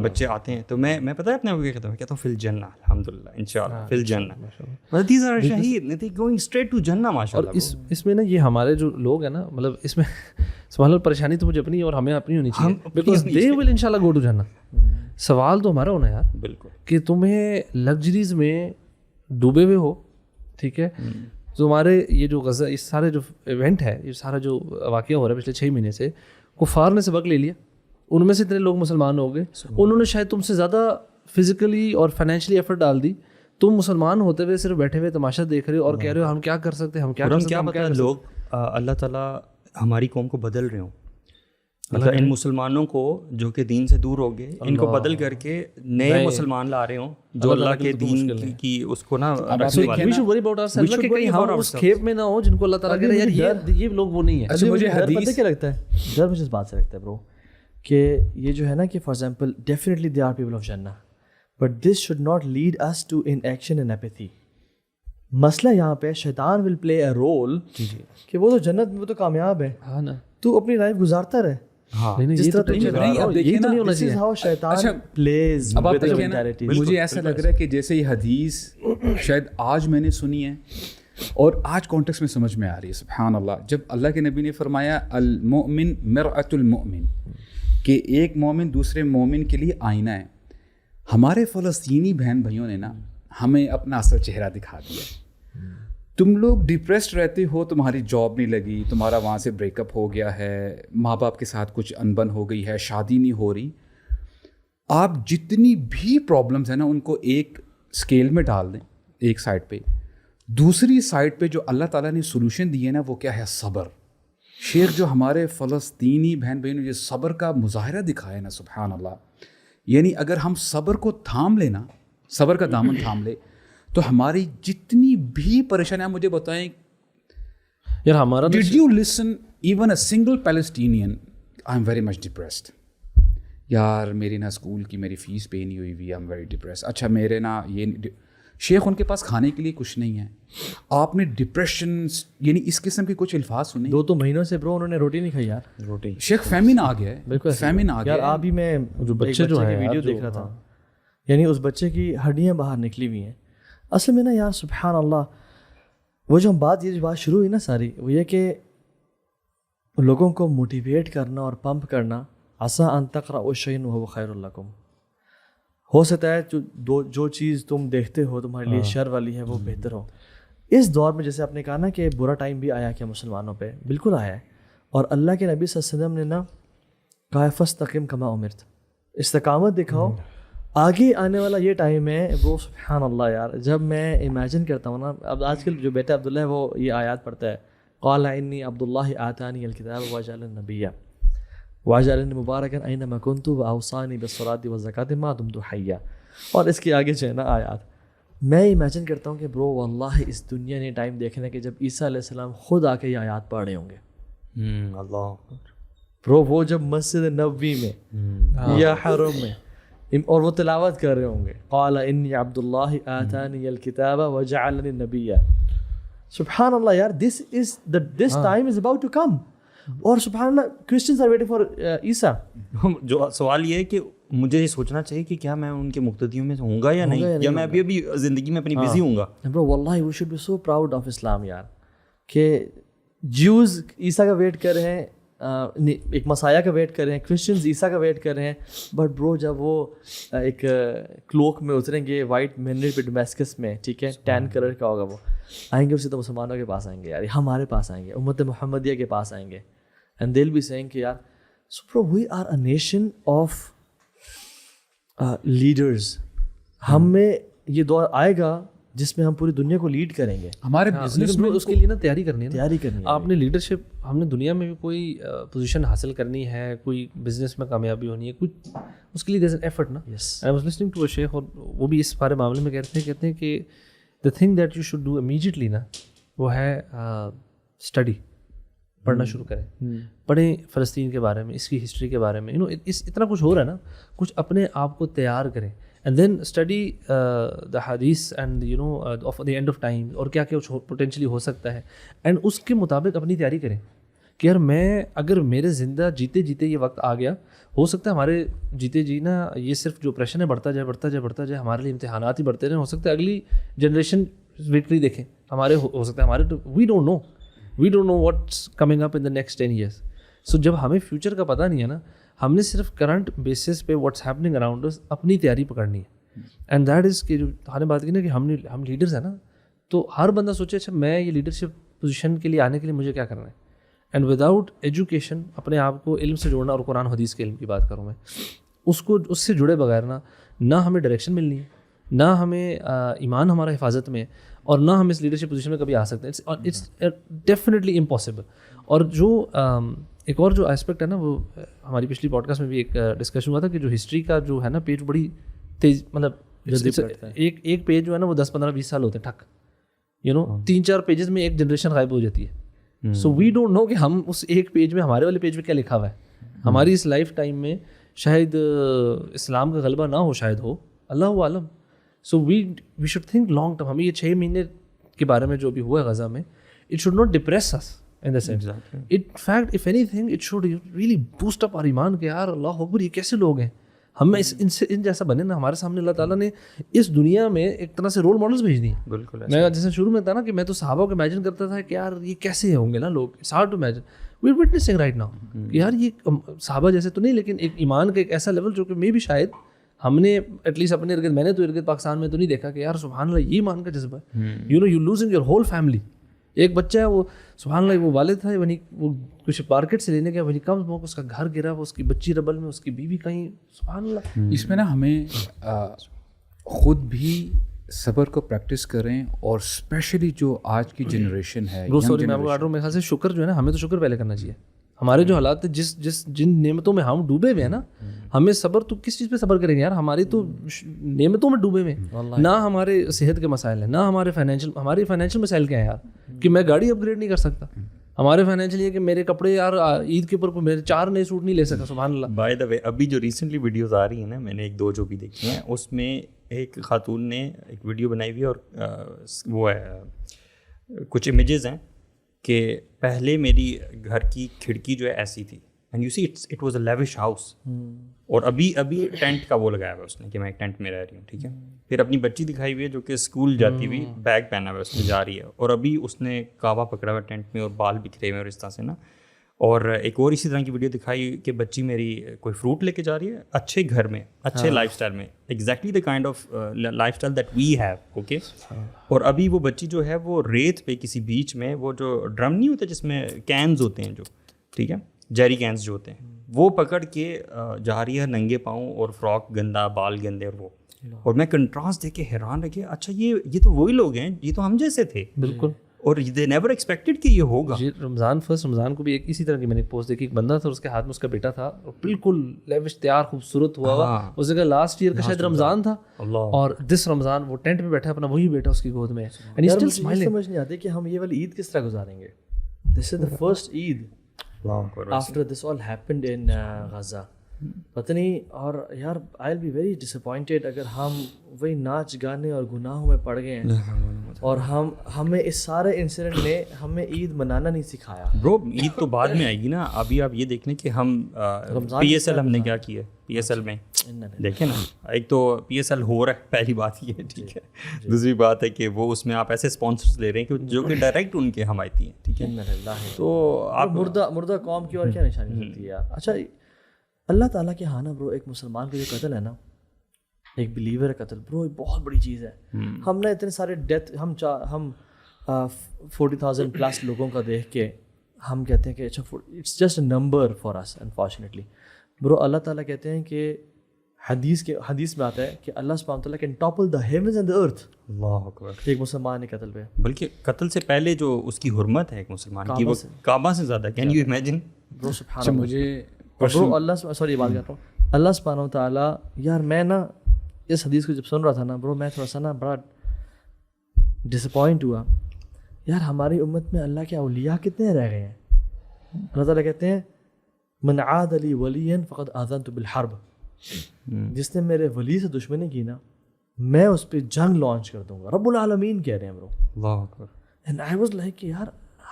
بچے آتے ہیں تو میں پتہ ہے اپنے آپ کو کیا کہتا ہوں, کہتا ہوں فی الجنہ الحمداللہ انشاءاللہ فی الجنہ. مطلب دیز آر شہید, they going straight to جنہ ماشاءاللہ. اور اس میں نا یہ ہمارے جو لوگ ہیں نا, مطلب اس میں سوال پریشانی تو مجھے اپنی ہے اور ہمیں اپنی ہونی چاہیے, بیکاز دے ول انشاءاللہ گو ٹو جنہ. سوال تو ہمارا ہونا ہے یار بالکل کہ تمہیں لگژریز میں ڈوبے ہوئے ہو, ٹھیک ہے, تمہارے یہ جو غزہ, اس سارے جو ایونٹ ہے, یہ سارا جو واقعہ ہو رہا ہے پچھلے 6 مہینے سے, کفار نے سبق لے لیا, ان میں سے اتنے لوگ مسلمان ہو گئے, انہوں نے شاید تم سے زیادہ فزیکلی اور فائنینشلی ایفرٹ ڈال دی, تم مسلمان ہوتے ہوئے صرف بیٹھے ہوئے تماشا دیکھ رہے ہو اور کہہ رہے ہو ہم کیا کر سکتے ہیں, ہم کیا کر سکتے ہیں. کیا پتہ لوگ اللہ تعالیٰ ہماری قوم کو بدل رہے ہوں, مطلب ان مسلمانوں کو جو کہ دین سے دور ہو گئے, ان کو بدل کر کے نئے مسلمان لا رہے ہوں جو اللہ کے دین کی اس کو نا رکھنے والے. We should worry about ourselves, کہ کہیں ہم اس کھیپ میں نہ ہو جن کو اللہ تعالیٰ کہہ رہا ہے یار یہ لوگ وہ نہیں ہیں. اچھا مجھے حدیث کیا لگتا ہے, ڈر مجھے اس بات سے لگتا ہے برو کہ یہ جو ہے نا کہ for example definitely they are people of جنہ, but this should not lead us to inaction and apathy. مسئلہ یہاں پہ شیطان ول پلے اے رول کہ وہ تو جنت میں وہ تو کامیاب ہے, ہاں نا, تو اپنی لائف گزارتا رہے. یہ تو نہیں ہونا چاہیے. اب آپ دیکھیں نا, مجھے ایسا لگ رہا ہے کہ جیسے یہ حدیث شاید آج میں نے سنی ہے اور آج کانٹیکس میں سمجھ میں آ رہی ہے. سبحان اللہ, جب اللہ کے نبی نے فرمایا المؤمن مرآۃ المؤمن, کہ ایک مومن دوسرے مومن کے لیے آئینہ ہے, ہمارے فلسطینی بہن بھائیوں نے نا ہمیں اپنا اصل چہرہ دکھا دیا. تم لوگ ڈپریسڈ رہتے ہو, تمہاری جاب نہیں لگی, تمہارا وہاں سے بریک اپ ہو گیا ہے, ماں باپ کے ساتھ کچھ انبن ہو گئی ہے, شادی نہیں ہو رہی, آپ جتنی بھی پرابلمس ہیں نا ان کو ایک اسکیل میں ڈال دیں ایک سائڈ پہ, دوسری سائڈ پہ جو اللہ تعالیٰ نے سولوشن دی ہے نا وہ کیا ہے, صبر. شیخ جو ہمارے فلسطینی بہن بھائیوں نے جو صبر کا مظاہرہ دکھایا نا, سبحان اللہ, یعنی اگر ہم صبر کو تھام لینا, صبر کا دامن تھام لے, تو ہماری جتنی بھی پریشانیاں, مجھے بتائیں یار ہمارا did you listen even a single Palestinian, I am very much depressed, یار میری نا اسکول کی میری فیس پے نہیں ہوئی ہوئی, آئی ایم ویری ڈپریسڈ. اچھا میرے نا یہ شیخ ان کے پاس کھانے کے لیے کچھ نہیں ہے, آپ نے ڈپریشن یعنی اس قسم کے کچھ الفاظ سنے؟ 2 مہینوں سے برو انہوں نے روٹی نہیں کھائی یار, روٹی. شیخ فیمن آ گیا ہے, بالکل فیمن آ گیا یار. ابھی میں جو بچے جو ہیں ویڈیو دیکھ رہا تھا, یعنی اس بچے کی ہڈیاں باہر نکلی ہوئی ہیں. اصل میں نا یار سبحان اللہ, وہ جو ہم یہ بات شروع ہوئی نا ساری, وہ یہ کہ لوگوں کو موٹیویٹ کرنا اور پمپ کرنا, عسیٰ ان تکرہوا شیئا وہو خیر لکم, ہو سکتا ہے جو چیز تم دیکھتے ہو تمہارے لیے شر والی ہے وہ بہتر ہو. اس دور میں جیسے آپ نے کہا نا کہ برا ٹائم بھی آیا کیا مسلمانوں پہ, بالکل آیا ہے, اور اللہ کے نبی صلی اللہ علیہ وسلم نے نا کہا فاستقم کما امرت, استقامت دکھاؤ. آگے آنے والا یہ ٹائم ہے وہ سبحان اللہ یار, جب میں امیجن کرتا ہوں نا, اب آج کل جو بیٹا عبداللہ ہے وہ یہ آیات پڑھتا ہے, قال انی عبداللہ آتانی الکتاب وجعلنی نبیا وجعلنی مبارکا اینما کنت واوصانی بالصلاۃ والزکاۃ ما دمت حیا, اور اس کے آگے جو ہے نا آیات, میں امیجن کرتا ہوں کہ برو واللہ اس دنیا نے ٹائم دیکھنا کہ جب عیسیٰ علیہ السلام خود آ کے یہ آیات پڑھ رہے ہوں گے. اللہ برو وہ جب مسجد نبوی میں یا حرم میں اور وہ تلاوت کر رہے ہوں گے, قال انی عبداللہ آتانی الکتاب وجعلنی نبیا. سبحان اللہ یار, this time is about to come. اور سبحان اللہ کرسچنز آر ویٹنگ فار عیسیٰ. جو سوال یہ ہے کہ مجھے یہ سوچنا چاہیے کہ کیا میں ان کے مقتدیوں میں ہوں گا یا نہیں, یا میں ابھی زندگی میں اپنی بزی ہوں گا. برو واللہ we should be so proud of Islam یار, کہ جیوز عیسیٰ کا ویٹ کر رہے ہیں, ایک مسایہ کا ویٹ کر رہے ہیں, کرسچنز عیسیٰ کا ویٹ کر رہے ہیں, بٹ برو جب وہ ایک کلوک میں اتریں گے وائٹ مینڈیٹ پہ ڈومیسکس میں, ٹھیک ہے, 10 کلر کا ہوگا, وہ آئیں گے, اسے تو مسلمانوں کے پاس آئیں گے یار, ہمارے پاس آئیں گے, امت محمدیہ کے پاس آئیں گے, and they will be saying کہ یار so bro we are a nation of leaders. ہم میں یہ دور آئے گا جس میں ہم پوری دنیا کو لیڈ کریں گے. ہمارے بزنس میں اس کے لیے نا تیاری کرنی ہے, تیاری کرنی ہے. آپ نے لیڈرشپ, ہم نے دنیا میں بھی کوئی پوزیشن حاصل کرنی ہے, کوئی بزنس میں کامیابی ہونی ہے, کچھ اس کے لیے دیر از این ایفرٹ نا. آئی واز لسننگ ٹو اے شیخ, اور وہ بھی اس سارے معاملے میں کہتے ہیں کہ the thing that you should do immediately نا, وہ ہے اسٹڈی, پڑھنا شروع کریں, پڑھیں فلسطین کے بارے میں, اس کی ہسٹری کے بارے میں, اتنا کچھ ہو رہا ہے نا, کچھ اپنے آپ کو تیار کریں, اینڈ دین اسٹڈی دا حدیث and of the end of time, اور کیا کیا پوٹینشلی ہو سکتا ہے, اینڈ اس کے مطابق اپنی تیاری کریں کہ یار میں اگر میرے زندہ جیتے جیتے یہ وقت آ گیا, ہو سکتا ہے ہمارے جیتے جی نا یہ صرف جو آپریشن ہے بڑھتا جائے, ہمارے لیے امتحانات ہی بڑھتے رہیں, ہو سکتا ہے اگلی جنریشن وکٹری دیکھیں ہمارے, ہو سکتا ہے ہمارے, we don't know what's coming up in the next 10 years. So جب ہمیں فیوچر کا پتہ نہیں ہے نا, ہم نے صرف کرنٹ بیسس پہ واٹس ہیپننگ اراؤنڈ اس اپنی تیاری پکڑنی ہے. اینڈ دیٹ از کہ جو ہم نے بات کی نا کہ ہم لیڈرز ہیں نا, تو ہر بندہ سوچے اچھا میں یہ لیڈرشپ پوزیشن کے لیے آنے کے لیے مجھے کیا کرنا ہے. اینڈ وداؤٹ ایجوکیشن اپنے آپ کو علم سے جوڑنا, اور قرآن حدیث کے علم کی بات کروں میں, اس سے جڑے بغیر نہ ہمیں ڈائریکشن ملنی ہے, نہ ہمیں ایمان ہمارا حفاظت میں, اور نہ ہم اس لیڈرشپ پوزیشن میں کبھی آ سکتے ہیں. It's definitely impossible. اور جو ایک اور جو اسپیکٹ ہے نا, وہ ہماری پچھلی پوڈ کاسٹ میں بھی ایک ڈسکشن ہوا تھا کہ جو ہسٹری کا جو ہے نا پیج بڑی تیز, مطلب ایک پیج جو ہے نا وہ 10-15-20 سال ہوتے ہیں ٹھک, 3-4 پیجز میں ایک جنریشن غائب ہو جاتی ہے. سو وی ڈونٹ نو کہ ہم اس ایک پیج میں, ہمارے والے پیج میں کیا لکھا ہوا ہے. ہماری اس لائف ٹائم میں شاید اسلام کا غلبہ نہ ہو, شاید ہو, اللہ عالم. So we should think long term. ہمیں یہ 6 مہینے کے بارے میں جو بھی ہوا ہے غزہ میں, it should not depress us in the sense. In fact, if anything, it should really boost up our ایمان کہ یار اللہ اکبر, یہ کیسے لوگ ہیں, ہم ان جیسا بنے نا. ہمارے سامنے اللہ تعالیٰ نے اس دنیا میں ایک طرح سے رول ماڈلس بھیج دیے. بالکل. میں جیسے شروع میں تھا نا کہ میں تو صحابہ کو امیجن کرتا تھا کہ یار یہ کیسے ہوں گے نا لوگ. It's hard to imagine. We are witnessing right now کہ یار یہ صحابہ جیسے تو نہیں, لیکن ایک ایمان کا ایک ایسا لیول جو کہ میں بھی شاید ہم نے ایٹ لیسٹ اپنے ارد گرد, میں نے تو ارد گرد پاکستان میں تو نہیں دیکھا کہ یار سبحان اللہ یہ ایمان کا جذبہ ہے. You losing your whole family. ایک بچہ ہے وہ سبحان اللہ, وہ والد تھا, وہیں وہ کچھ مارکیٹ سے لینے گیا, وہیں کم وہ اس کا گھر گرا, وہ اس کی بچی ربل میں, اس کی بیوی کہیں. سبحان اللہ. اس میں نا ہمیں خود بھی صبر کو پریکٹس کریں, اور اسپیشلی جو آج کی جنریشن ہے. سوری میں آپ کو کاٹ رہا ہوں, میرے خیال سے شکر جو ہے نا, ہمیں تو شکر پہلے کرنا چاہیے. ہمارے جو حالات جن نعمتوں میں ہم ڈوبے ہوئے ہیں نا, ہمیں صبر تو کس چیز پہ صبر کریں گے یار. ہماری تو نعمتوں میں ڈوبے ہوئے ہیں, نہ ہمارے صحت کے مسائل ہیں, نہ ہمارے فائنینشیل مسائل کیا ہیں یار, کہ میں گاڑی اپ گریڈ نہیں کر سکتا. ہمارے فائنینشیل یہ کہ میرے کپڑے یار عید کے اوپر میرے 4 نئے سوٹ نہیں لے سکا. سبحان اللہ. بائی دا وے, ابھی جو ریسنٹلی ویڈیوز آ رہی ہیں نا, میں نے 1-2 جو بھی دیکھی ہیں, اس میں ایک خاتون نے ایک ویڈیو بنائی ہوئی ہے, اور وہ ہے کچھ امیجز ہیں کہ پہلے میری گھر کی کھڑکی جو ہے ایسی تھی, and you see it was a lavish house, اور ابھی ٹینٹ کا وہ لگایا ہوا ہے اس نے کہ میں ایک ٹینٹ میں رہ رہی ہوں, ٹھیک ہے. پھر اپنی بچی دکھائی ہوئی ہے جو کہ اسکول جاتی ہوئی, بیگ پہنا ہوا ہے اس میں جا رہی ہے, اور ابھی اس نے کعبہ پکڑا ہوا ہے ٹینٹ میں, اور بال بکھرے ہوئے اور اس طرح سے نا. اور ایک اور اسی طرح کی ویڈیو دکھائی کہ بچی میری کوئی فروٹ لے کے جا رہی ہے اچھے گھر میں, اچھے لائف اسٹائل میں, exactly the kind of lifestyle that we have, okay. اور ابھی وہ بچی جو ہے وہ ریت پہ کسی بیچ میں, وہ جو ڈرم نہیں ہوتے جس میں کینز ہوتے ہیں جو, ٹھیک ہے, جیری کینز جو ہوتے ہیں, وہ پکڑ کے جا رہی ہے ننگے پاؤں, اور فراک گندا, بال گندے, اور وہ. اور میں کنٹراسٹ دیکھ کے حیران رہ گیا, اچھا یہ تو وہی لوگ ہیں, یہ تو ہم جیسے تھے. بالکل. اور دے نیور ایکسپیکٹڈ کہ یہ ہوگا. جی فرسٹ رمضان کو بھی ایک اسی طرح کی میں نے ایک پوسٹ دیکھی, ایک بندہ تھا, اس کے ہاتھ میں اس کا بیٹا تھا, بالکل لیوش تیار خوبصورت ہوا ہوا. اس جگہ لاسٹ ایئر کا شاید رمضان تھا, اور دس رمضان وہ ٹینٹ میں بیٹھا اپنا وہی بیٹا اس کی گود میں. سمجھ نہیں آتی کہ ہم یہ والی عید کس طرح گزاریں گے. This is the first Eid after this all happened in Gaza. پتہ نہیں. اور یار I will be very disappointed اگر ہم وہی ناچ گانے اور گناہوں میں پڑ گئے ہیں, اور ہمیں اس سارے انسیڈنٹ نے ہمیں عید منانا نہیں سکھایا. برو عید تو بعد میں آئے گی نا. ابھی آپ یہ دیکھ لیں کہ ہم پی ایس ایل ہم نے کیا کیا, پی ایس ایل میں دیکھیں نا, ایک تو پی ایس ایل ہو رہا ہے, پہلی بات یہ ہے, ٹھیک ہے. دوسری بات ہے کہ وہ اس میں آپ ایسے اسپانسرس لے رہے ہیں کہ جو کہ ڈائریکٹ ان کے حمایتی ہیں, ٹھیک ہے. تو آپ مردہ قوم کی اور کیا نشانی ہوتی ہے یار. اچھا اللہ تعالیٰ کے ہاں نا برو, ایک مسلمان کا جو قتل ہے نا, ایک بلیور کا قتل, برو ایک بہت بڑی چیز ہے. ہم نے اتنے سارے ڈیتھ, ہم 40,000 پلس لوگوں کا دیکھ کے ہم کہتے ہیں کہ اچھا it's just a number for us. Unfortunately bro اللہ تعالیٰ کہتے ہیں کہ حدیث میں آتا ہے کہ اللہ سبحانہ وتعالیٰ can topple the heavens and the earth. اللہ اکبر. ایک مسلمان کے قتل پہ, بلکہ قتل سے پہلے جو اس کی حرمت ہے ایک مسلمان کی, وہ کعبہ سے زیادہ. کین یو امیجن برو سبحان اللہ. مجھے برو اللہ سوری بات کر رہا ہوں, اللہ سبحانہ وتعالیٰ یار, میں نا اس حدیث کو جب سن رہا تھا نا برو, میں تھوڑا سا نا بڑا ڈس اپوائنٹ ہوا یار. ہماری امت میں اللہ کے اولیاء کتنے رہ گئے ہیں. اللہ تعالیٰ کہتے ہیں من عاد لی ولیا فقد آذنت بالحرب, جس نے میرے ولی سے دشمنی کی نا, میں اس پہ جنگ لانچ کر دوں گا. رب العالمین کہہ رہے ہیں برو. اللہ اکبر. اینڈ آئی واز لائک کہ یار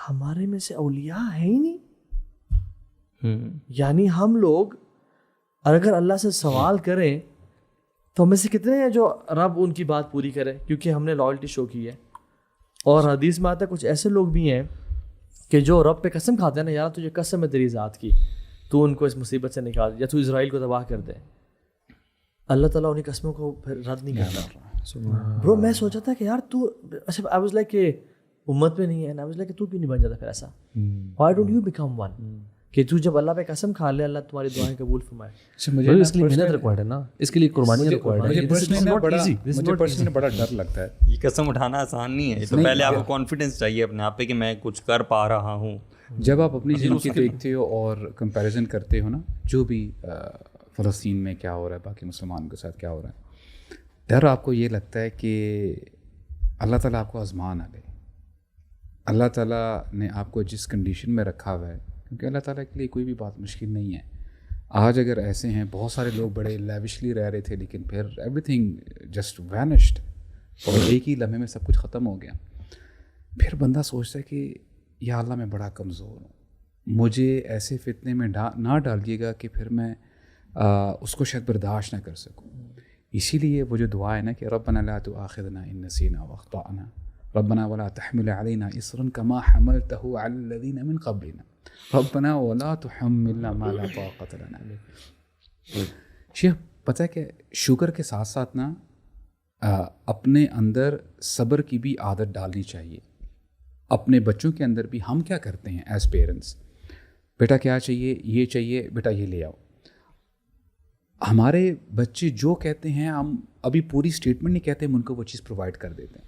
ہمارے میں سے اولیاء ہیں ہی نہیں. یعنی ہم لوگ اگر اللہ سے سوال کریں تو ہمیں سے کتنے ہیں جو رب ان کی بات پوری کرے کیونکہ ہم نے لائلٹی شو کی ہے. اور حدیث میں آتا ہے کچھ ایسے لوگ بھی ہیں کہ جو رب پہ قسم کھاتے ہیں نا, یار تجھے قسم ہے تیری ذات کی, تو ان کو اس مصیبت سے نکال یا تو اسرائیل کو تباہ کر دے, اللہ تعالیٰ انہیں قسموں کو پھر رد نہیں کرتا. برو میں سوچا تھا کہ یار تو اچھا آئی واز لائک کہ امت میں نہیں ہے, آئی واز لائک کہ تو کیوں نہیں بن جاتا پھر ایسا, why don't you become one, کہ تو جب اللہ پہ قسم کھا لے اللہ تمہاری دعائیں قبول فرمائے. اس کے لیے محنت ریکوائرڈ ہے نا, اس کے لیے قربانی ریکوائرڈ ہے. مجھے پرسنلی بڑا ڈر لگتا ہے. یہ قسم اٹھانا آسان نہیں ہے, تو پہلے آپ کو کانفیڈنس چاہیے اپنے آپ پہ کہ میں کچھ کر پا رہا ہوں. جب آپ اپنی زندگی دیکھتے ہو اور کمپیریزن کرتے ہو نا, جو بھی فلسطین میں کیا ہو رہا ہے, باقی مسلمانوں کے ساتھ کیا ہو رہا ہے, ڈر آپ کو یہ لگتا ہے کہ اللہ تعالیٰ آپ کو آزما نہ لے. اللہ تعالیٰ نے آپ کو جس کنڈیشن میں رکھا ہوا ہے, کیونکہ اللہ تعالیٰ کے لیے کوئی بھی بات مشکل نہیں ہے. آج اگر ایسے ہیں, بہت سارے لوگ بڑے لیوشلی رہ رہے تھے لیکن پھر ایوری تھنگ جسٹ وینشڈ, اور ایک ہی لمحے میں سب کچھ ختم ہو گیا. پھر بندہ سوچتا ہے کہ یا اللہ میں بڑا کمزور ہوں, مجھے ایسے فتنے میں نہ ڈالیے گا کہ پھر میں اس کو شاید برداشت نہ کر سکوں. اسی لیے وہ جو دعا ہے نا کہ ربنا لا تؤاخذنا ان نسینا واخطأنا ربنا ولا تحمل علينا اصرا كما حملته على الذين من قبلنا ربنا ولا تحملنا ما لا طاقت لنا به. شیخ پتہ ہے کہ شکر کے ساتھ ساتھ نا اپنے اندر صبر کی بھی عادت ڈالنی چاہیے. اپنے بچوں کے اندر بھی ہم کیا کرتے ہیں ایز پیرنٹس, بیٹا کیا چاہیے, یہ چاہیے بیٹا, یہ لے آؤ. ہمارے بچے جو کہتے ہیں ہم ابھی پوری اسٹیٹمنٹ نہیں کہتے, ہم ان کو وہ چیز پرووائڈ کر دیتے ہیں.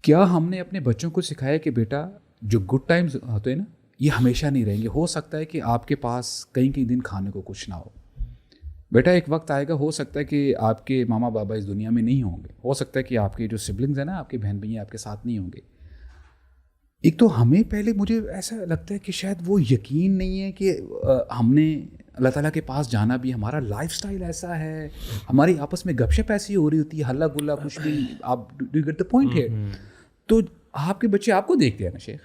کیا ہم نے اپنے بچوں کو سکھایا کہ بیٹا جو گڈ ٹائمز ہوتے ہیں نا یہ ہمیشہ نہیں رہیں گے, ہو سکتا ہے کہ آپ کے پاس کئی دن کھانے کو کچھ نہ ہو. بیٹا ایک وقت آئے گا, ہو سکتا ہے کہ آپ کے ماما بابا اس دنیا میں نہیں ہوں گے, ہو سکتا ہے کہ آپ کے جو سبلنگز ہیں نا, آپ کے بہن بھائی آپ کے ساتھ نہیں ہوں گے. ایک تو ہمیں پہلے مجھے ایسا لگتا ہے کہ شاید وہ یقین نہیں ہے کہ ہم نے اللہ تعالیٰ کے پاس جانا بھی, ہمارا لائف سٹائل ایسا ہے, ہماری آپس میں گپ شپ ایسی ہو رہی ہوتی ہے, ہلا گلا کچھ بھی, آپ ڈو گیٹ دا پوائنٹ ہے. تو آپ کے بچے آپ کو دیکھتے ہیں نا شیخ,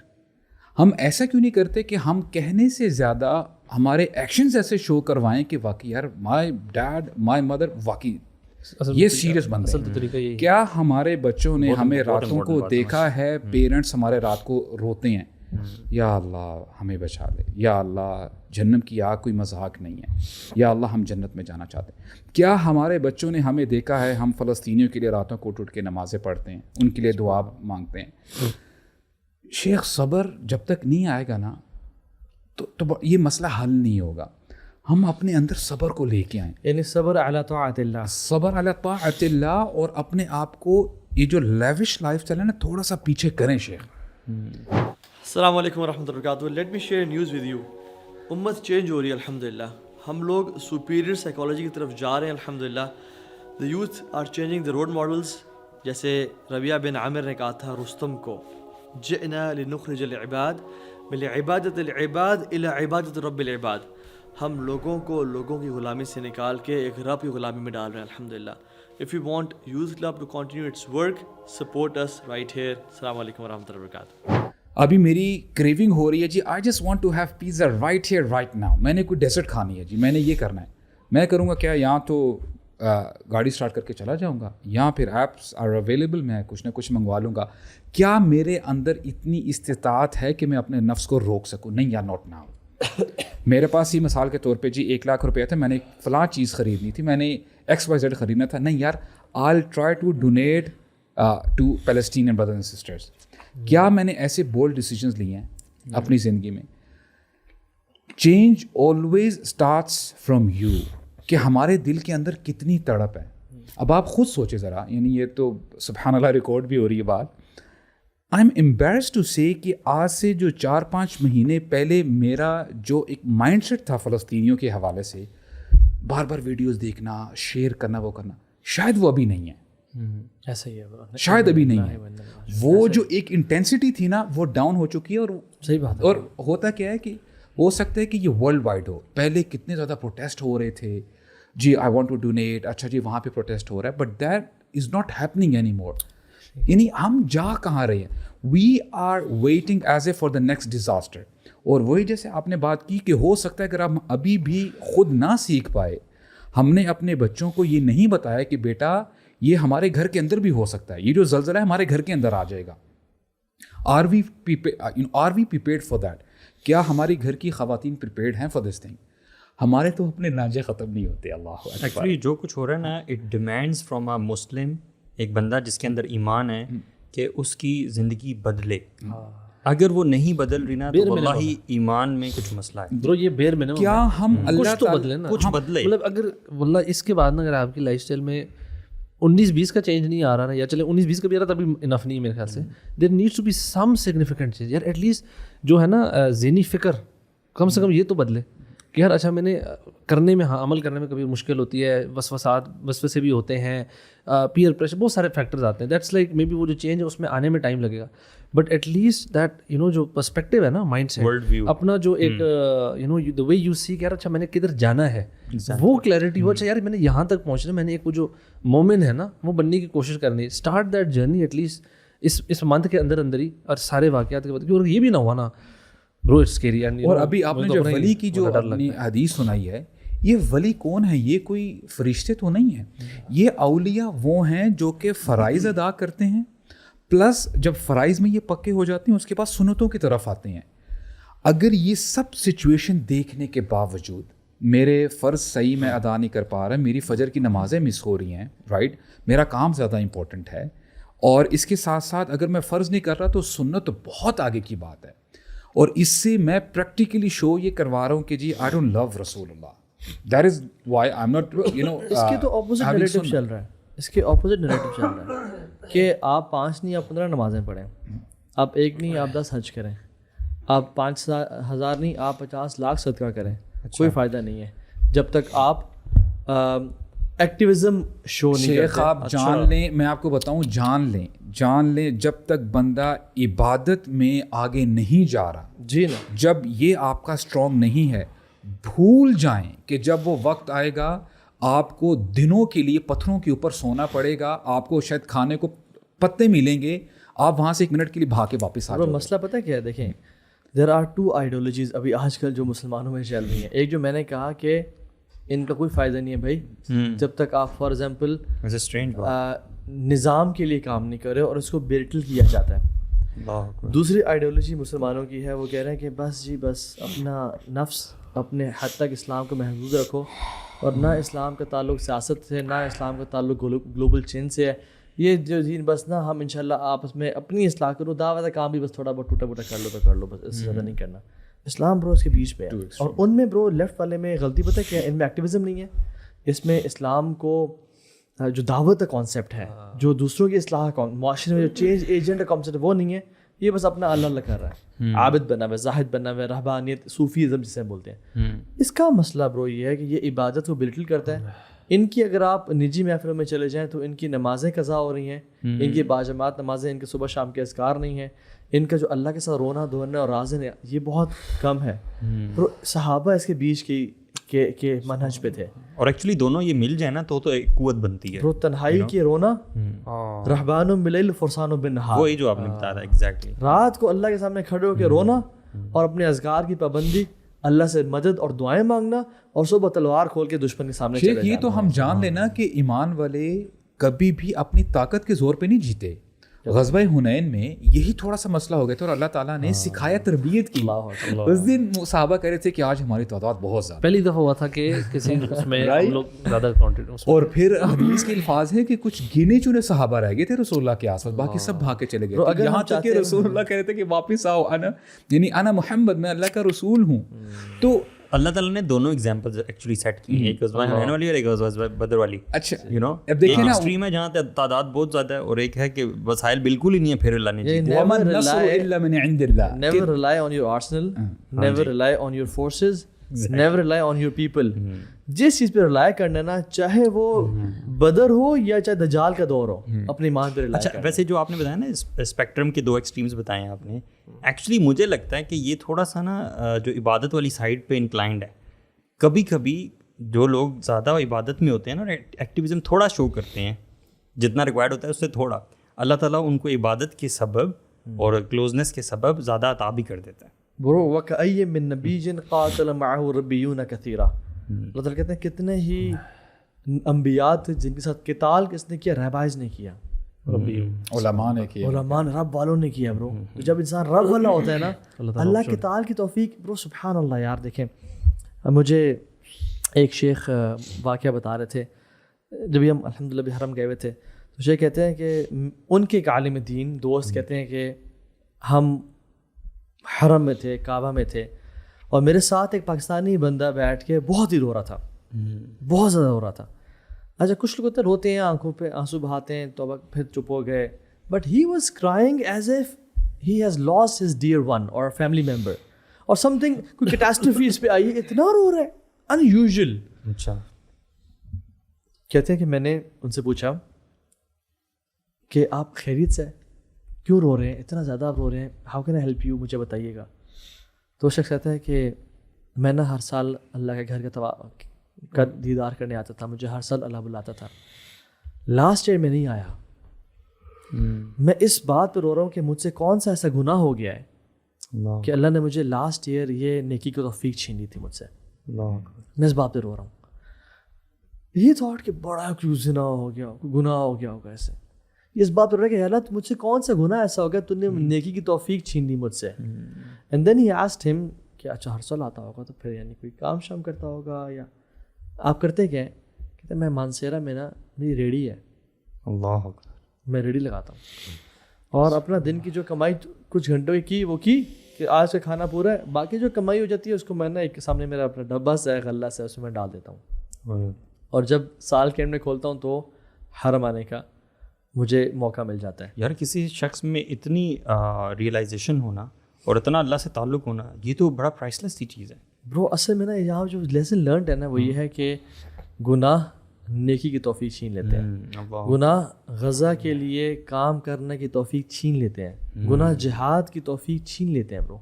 ہم ایسا کیوں نہیں کرتے کہ ہم کہنے سے زیادہ ہمارے ایکشنز ایسے شو کروائیں کہ واقعی یار مائی ڈیڈ مائی مدر واقعی یہ سیریس بندے ہیں. کیا ہمارے بچوں نے ہمیں راتوں کو دیکھا ہے, پیرنٹس ہمارے رات کو روتے ہیں یا اللہ ہمیں بچا لے, یا اللہ جہنم کی آگ کوئی مذاق نہیں ہے, یا اللہ ہم جنت میں جانا چاہتے ہیں. کیا ہمارے بچوں نے ہمیں دیکھا ہے ہم فلسطینیوں کے لیے راتوں کو اٹھ کے نمازیں پڑھتے ہیں, ان کے لیے دعا مانگتے ہیں. شیخ صبر جب تک نہیں آئے گا نا تو یہ مسئلہ حل نہیں ہوگا. ہم اپنے اندر صبر کو لے کے آئیں, یعنی صبر علی طاعت اللہ, صبر علی طاعت اللہ, اور اپنے آپ کو یہ جو لیوش لائف اسٹائل ہے نا تھوڑا سا پیچھے کریں. شیخ السلام علیکم ورحمۃ اللہ وبرکاتہ. Let me share news with you. امت چینج ہو رہی ہے الحمدللہ, ہم لوگ سپیریئر سائیکالوجی کی طرف جا رہے ہیں الحمدللہ. The youth are changing the role models. جیسے ربیہ بن عامر نے کہا تھا رستم کو, جئنا لنخرج العباد من عبادت العباد الى عبادت رب العباد. ہم لوگوں کو لوگوں کی غلامی سے نکال کے ایک رب کی غلامی میں ڈال رہے ہیں الحمدللہ. If you want Youth Club to continue its work, support us right here. السلام علیکم ورحمۃ اللہ وبرکاتہ. ابھی میری کریونگ ہو رہی ہے جی, I just want to have pizza right here right now. میں نے کوئی ڈیزرٹ کھانی ہے جی, میں نے یہ کرنا ہے. میں کروں گا کیا, یہاں تو گاڑی اسٹارٹ کر کے چلا جاؤں گا, یہاں پھر ایپس آر اویلیبل, میں کچھ نہ کچھ منگوا لوں گا. کیا میرے اندر اتنی استطاعت ہے کہ میں اپنے نفس کو روک سکوں؟ نہیں یا ناٹ ناؤ. میرے پاس ہی مثال کے طور پہ جی 1,00,000 روپیہ تھا, میں نے فلاں چیز خریدنی تھی, میں نے XYZ خریدنا تھا. نہیں یار, I'll try to donate to Palestinian brothers and sisters. کیا میں نے ایسے بولڈ ڈیسیجنز لیے ہیں اپنی زندگی میں؟ Change always starts from you, کہ ہمارے دل کے اندر کتنی تڑپ ہے. اب آپ خود سوچیں ذرا, یعنی یہ تو سبحان اللہ ریکارڈ بھی ہو رہی ہے بات. آئی ایم امبیرسڈ ٹو سے کہ آج سے جو 4-5 مہینے پہلے میرا جو ایک مائنڈ سیٹ تھا فلسطینیوں کے حوالے سے, بار بار ویڈیوز دیکھنا, شیئر کرنا, وہ کرنا, شاید وہ ابھی نہیں ہے. ایسا ہی ہے, شاید ابھی نہیں ہے. وہ جو ایک انٹینسٹی تھی نا وہ ڈاؤن ہو چکی ہے. اور صحیح بات ہے. اور ہوتا کیا ہے کہ ہو سکتا ہے کہ یہ ورلڈ وائڈ ہو. پہلے کتنے زیادہ پروٹیسٹ ہو رہے تھے جی, آئی وانٹ ٹو ڈونیٹ, اچھا جی وہاں پہ پروٹیسٹ ہو رہا ہے, but that is not happening any more. یعنی ہم جا کہاں رہے ہیں؟ We are waiting as a for the next disaster. اور وہی جیسے آپ نے بات کی کہ ہو سکتا ہے اگر ہم ابھی بھی خود نہ سیکھ پائے, ہم نے اپنے بچوں کو یہ نہیں بتایا کہ بیٹا یہ ہمارے گھر کے اندر بھی ہو سکتا ہے, یہ جو زلزلہ ہے ہمارے گھر کے اندر آ جائے گا. Are we prepared for that? کیا ہماری گھر کی خواتین پریپیئرڈ ہیں فار دس تھنگ؟ ہمارے تو اپنے لانجے ختم نہیں ہوتے. اللہ ایکچولی جو کچھ ہو رہا ہے نا, اٹ ڈیمانڈس فرام اے مسلم, ایک بندہ جس کے اندر ایمان ہے, کہ اس کی زندگی بدلے. اگر وہ نہیں بدل رہی نا تو واللہ ایمان میں کچھ مسئلہ ہے. برو یہ بیر میں کیا ہم اللہ تو بدلے نا, کچھ بدلے. مطلب اگر واللہ اس کے بعد نا اگر آپ کی لائف اسٹائل میں 19-20 کا چینج نہیں آ رہا نا, یا چلے 19-20 کا بھی آ رہا تبھی انف نہیں میرے خیال سے, there needs to be some significant change یار. ایٹ لیسٹ جو ہے نا ذہنی فکر کم سے کم یہ تو بدلے کہ یار اچھا میں نے کرنے میں, ہاں عمل کرنے میں کبھی مشکل ہوتی ہے, وسوسے بھی ہوتے ہیں, پیئر پریشر, بہت سارے فیکٹرز آتے ہیں. دیٹس لائک مے بی وہ جو چینج ہے اس میں آنے میں ٹائم لگے گا, but at least that you know جو پرسپیکٹیو ہے نا, مائنڈ سیٹ اپنا جو ایک you know the way you سی کہ یار اچھا میں نے کدھر جانا ہے, وہ کلیئرٹی ہو. اچھا یار میں نے یہاں تک پہنچنا, میں نے ایک وہ جو مومن ہے نا وہ بننے کی کوشش کرنی ہے. Start that journey at least this month کے اندر اندر ہی, اور سارے واقعات کے بعد. اور یہ بھی نہ ہوا نا برو اٹس اسکیری. اور ابھی آپ نے جو ولی کی جو اپنی حدیث سنائی ہے, یہ ولی کون ہے؟ یہ کوئی فرشتے تو نہیں ہیں, یہ اولیاء وہ ہیں جو کہ فرائض ادا کرتے ہیں, پلس جب فرائض میں یہ پکے ہو جاتے ہیں اس کے بعد سنتوں کی طرف آتے ہیں. اگر یہ سب سچویشن دیکھنے کے باوجود میرے فرض صحیح میں ادا نہیں کر پا رہا, میری فجر کی نمازیں مس ہو رہی ہیں, رائٹ, میرا کام زیادہ امپورٹنٹ ہے, اور اس کے ساتھ ساتھ اگر میں فرض نہیں کر رہا تو سنت تو بہت آگے کی بات ہے. اور اس سے میں پریکٹیکلی شو یہ کروا رہا ہوں کہ جی آئی ڈونٹ لو رسول اللہ, that is why I am not you know. اس کے تو اپوزٹ نیریٹو چل رہا ہے, اس کے اپوزٹ نیریٹو چل رہا ہے کہ آپ 5 نہیں آپ 15 نمازیں پڑھیں, آپ 1 نہیں آپ 10 حج کریں, آپ 5,000 نہیں آپ 50 لاکھ صدقہ کریں, کوئی فائدہ نہیں ہے جب تک آپ ایکٹیویزم شو نہیں کرتے. شیخ آپ جان لیں, میں آپ کو بتاؤں, جان لیں جب تک بندہ عبادت میں آگے نہیں جا رہا, جی نا, جب یہ آپ کا اسٹرانگ نہیں ہے, بھول جائیں کہ جب وہ وقت آئے گا آپ کو دنوں کے لیے پتھروں کے اوپر سونا پڑے گا, آپ کو شاید کھانے کو پتے ملیں گے, آپ وہاں سے 1 منٹ کے لیے بھاگ کے واپس آ جائیں. مسئلہ پتہ کیا ہے, دیکھیں دیر آر 2 آئیڈیالوجیز ابھی آج کل جو مسلمانوں میں چل رہی ہیں. ایک جو میں نے کہا کہ ان کا کوئی فائدہ نہیں ہے بھائی جب تک آپ فار ایگزامپل نظام کے لیے کام نہیں کر رہے اور اس کو بیٹل کیا جاتا ہے. دوسری آئیڈیالوجی مسلمانوں کی ہے, وہ کہہ رہے ہیں کہ بس جی بس اپنا نفس اپنے حد تک اسلام کو محفوظ رکھو, اور نہ اسلام کا تعلق سیاست سے, نہ اسلام کا تعلق گلوبل چینج سے ہے. یہ جو دین بس نا ہم انشاءاللہ آپس میں اپنی اصلاح کرو, دعوت کا کام بھی بس تھوڑا بہت ٹوٹا موٹا کر لو تو کر لو, بس اس سے زیادہ نہیں کرنا. اسلام برو اس کے بیچ میں ہے, اور ان میں برو لیفٹ والے میں غلطی پتہ کیا ہے, ان میں ایکٹیویزم نہیں ہے, اس میں اسلام کو جو دعوت کا کانسیپٹ ہے, جو دوسروں کی اصلاح کا معاشرے میں جو چینج ایجنٹ کا کانسیپٹ وہ نہیں ہے. یہ بس اپنا اللہ اللہ کر رہا ہے, عابد بنا ہوا ہے, زاہد بنا ہوا ہے, رہبانیت صوفیزم جسے بولتے ہیں. اس کا مسئلہ برو یہ ہے کہ یہ عبادت کو بلٹل کرتا ہے. ان کی اگر آپ نجی محفلوں میں چلے جائیں تو ان کی نمازیں قضا ہو رہی ہیں, ان کی باجماعت نمازیں, ان کے صبح شام کے اذکار نہیں ہیں, ان کا جو اللہ کے ساتھ رونا دھونا اور رازن ہے یہ بہت کم ہے. صحابہ اس کے بیچ کے منہج پہ تھے, اور ایکچولی دونوں یہ مل جائے نا تو ایک قوت بنتی ہے. تنہائی کے رونا, رہبان باللیل فرسان بالنہار, وہی جو آپ نے بتایا تھا ایگزیکٹلی. رات کو اللہ کے سامنے کھڑے ہو کے رونا اور اپنے اذکار کی پابندی, اللہ سے مدد اور دعائیں مانگنا, اور صبح تلوار کھول کے دشمن کے سامنے چلے جانا. یہ تو ہم جان لینا کہ ایمان والے کبھی بھی اپنی طاقت کے زور پہ نہیں جیتے. غزوہ حنین میں یہی تھوڑا سا مسئلہ ہو گیا تھا, اور اللہ تعالیٰ نے سکھایا, تربیت کی. اس دن صحابہ کہہ رہے تھے کہ آج ہماری تعداد بہت زیادہ, پہلی دفعہ ہوا تھا کہ کسی اس میں ہم لوگ زیادہ کاؤنٹڈ. اور پھر حدیث کے الفاظ ہیں کہ کچھ گنے چنے صحابہ رہ گئے تھے رسول اللہ کے آس پاس, باقی سب بھاگ کے چلے گئے. یہاں تک کہ رسول اللہ کہہ رہے تھے کہ واپس آؤ, یعنی انا محمد, میں اللہ کا رسول ہوں. تو اللہ تعالیٰ نے دونوں ایگزامپلز ایکچولی سیٹ کی ہیں, ایک غزوہ حنین والی اور ایک غزوہ بدر والی. اچھا یو نو اب دیکھیں نا, ایکسٹریم ہے جہاں تعداد بہت زیادہ ہے, اور ایک ہے کہ وسائل بالکل ہی نہیں ہے, پھر اللہ نے وَمَا النَّصْرُ إِلَّا مِنْ عِنْدِ اللَّهِ. Never rely on your arsenal, never rely on your forces, never rely on your people. جس چیز پہ رلائے کرنا نا, چاہے وہ بدر ہو یا چاہے دجال کا دور ہو, اپنی ایمان پہ رلائے. اچھا ویسے جو آپ نے بتایا نا اسپیکٹرم کے 2 ایکسٹریمز بتائے ہیں آپ نے, ایکچولی مجھے لگتا ہے کہ یہ تھوڑا سا نا جو عبادت والی سائڈ پہ انکلائنڈ ہے. کبھی کبھی جو لوگ زیادہ عبادت میں ہوتے ہیں نا, ایکٹیویزم تھوڑا شو کرتے ہیں, جتنا ریکوائرڈ ہوتا ہے اس سے تھوڑا, اللہ تعالیٰ ان کو عبادت کے سبب اور کلوزنس کے سبب زیادہ عطا بھی کر دیتا ہے. برو وَكَأَيٍّ مِّن نَبِيٍّ قَاتَلَ مَعَهُ رَبِّيُّونَ كَثِيرًا. اللہ تعالیٰ کہتے ہیں کتنے ہی انبیاء تھے جن کے ساتھ قتال کس نے کیا؟ رہبائز نے کیا، علماء نے کیا، علماء رب والوں نے کیا. برو جب انسان رب والا ہوتا ہے نا اللہ قتال کی توفیق. برو سبحان اللہ یار. دیکھیں مجھے ایک شیخ واقعہ بتا رہے تھے جب ہم الحمدللہ بھی حرم گئے ہوئے تھے، تو شیخ کہتے ہیں کہ ان کے ایک عالم دین دوست کہتے ہیں کہ ہم حرم میں تھے، کعبہ میں تھے، اور میرے ساتھ ایک پاکستانی بندہ بیٹھ کے بہت ہی رو رہا تھا، بہت زیادہ رو رہا تھا. اچھا کچھ لوگ ہوتے ہیں روتے ہیں، آنکھوں پہ آنسو بہاتے ہیں، تو پھر چپ ہو گئے، but he was crying as if he has lost his dear one اور فیملی ممبر اور سم تھنگ، کوئی کیٹاسٹروفی اس پہ آئی ہے، اتنا رو رہا ہے ان یوزول. اچھا کہتے ہیں کہ میں نے ان سے پوچھا کہ آپ خیریت سے کیوں رو رہے ہیں، اتنا زیادہ آپ رو رہے ہیں، how can I help you, مجھے بتائیے گا. تو وہ شخص کہتا ہے کہ میں نا ہر سال اللہ کے گھر کا دیدار کرنے آتا تھا، مجھے ہر سال اللہ بلاتا تھا. لاسٹ ایئر میں نہیں آیا. میں اس بات پہ رو رہا ہوں کہ مجھ سے کون سا ایسا گناہ ہو گیا ہے کہ اللہ نے مجھے لاسٹ ایئر یہ نیکی کی توفیق چھین لی تھی مجھ سے. میں اس بات پہ رو رہا ہوں. یہ تھاٹ کہ بڑا کیوں زنا ہو گیا، گناہ ہو گیا ہوگا ایسے. یہ اس بات پہ رو رہا ہے کہ اللہ مجھ سے کون سا گناہ ایسا ہو گیا تو نے نیکی کی توفیق چھین لی مجھ سے. اینڈ دین ہی آسکڈ ہم کہ اچھا ہر سال آتا ہوگا تو پھر یعنی کوئی کام شام کرتا ہوگا یا آپ کرتے کیا ہیں؟ کہتے میں مانسیرا میں نا میری ریڑھی ہے، اللہ میں ریڑھی لگاتا ہوں اور اپنا دن کی جو کمائی کچھ گھنٹوں کی وہ کی کہ آج کا کھانا پورا ہے، باقی جو کمائی ہو جاتی ہے اس کو میں نا ایک سامنے میرا اپنا ڈبہ سے غلہ سے اس میں ڈال دیتا ہوں، اور جب سال کے اینڈ میں کھولتا ہوں تو حرم آنے کا مجھے موقع مل جاتا ہے. یار کسی شخص میں اتنی ریئلائزیشن ہونا اور اتنا اللہ سے تعلق ہونا، یہ تو بڑا پرائس لیس سی چیز ہے. برو اصل میں نا یہاں جو لیسن لرنڈ ہے نا وہ یہ ہے کہ گناہ نیکی کی توفیق چھین لیتے ہیں، گناہ غزہ کے لیے کام کرنے کی توفیق چھین لیتے ہیں، گناہ جہاد کی توفیق چھین لیتے ہیں. برو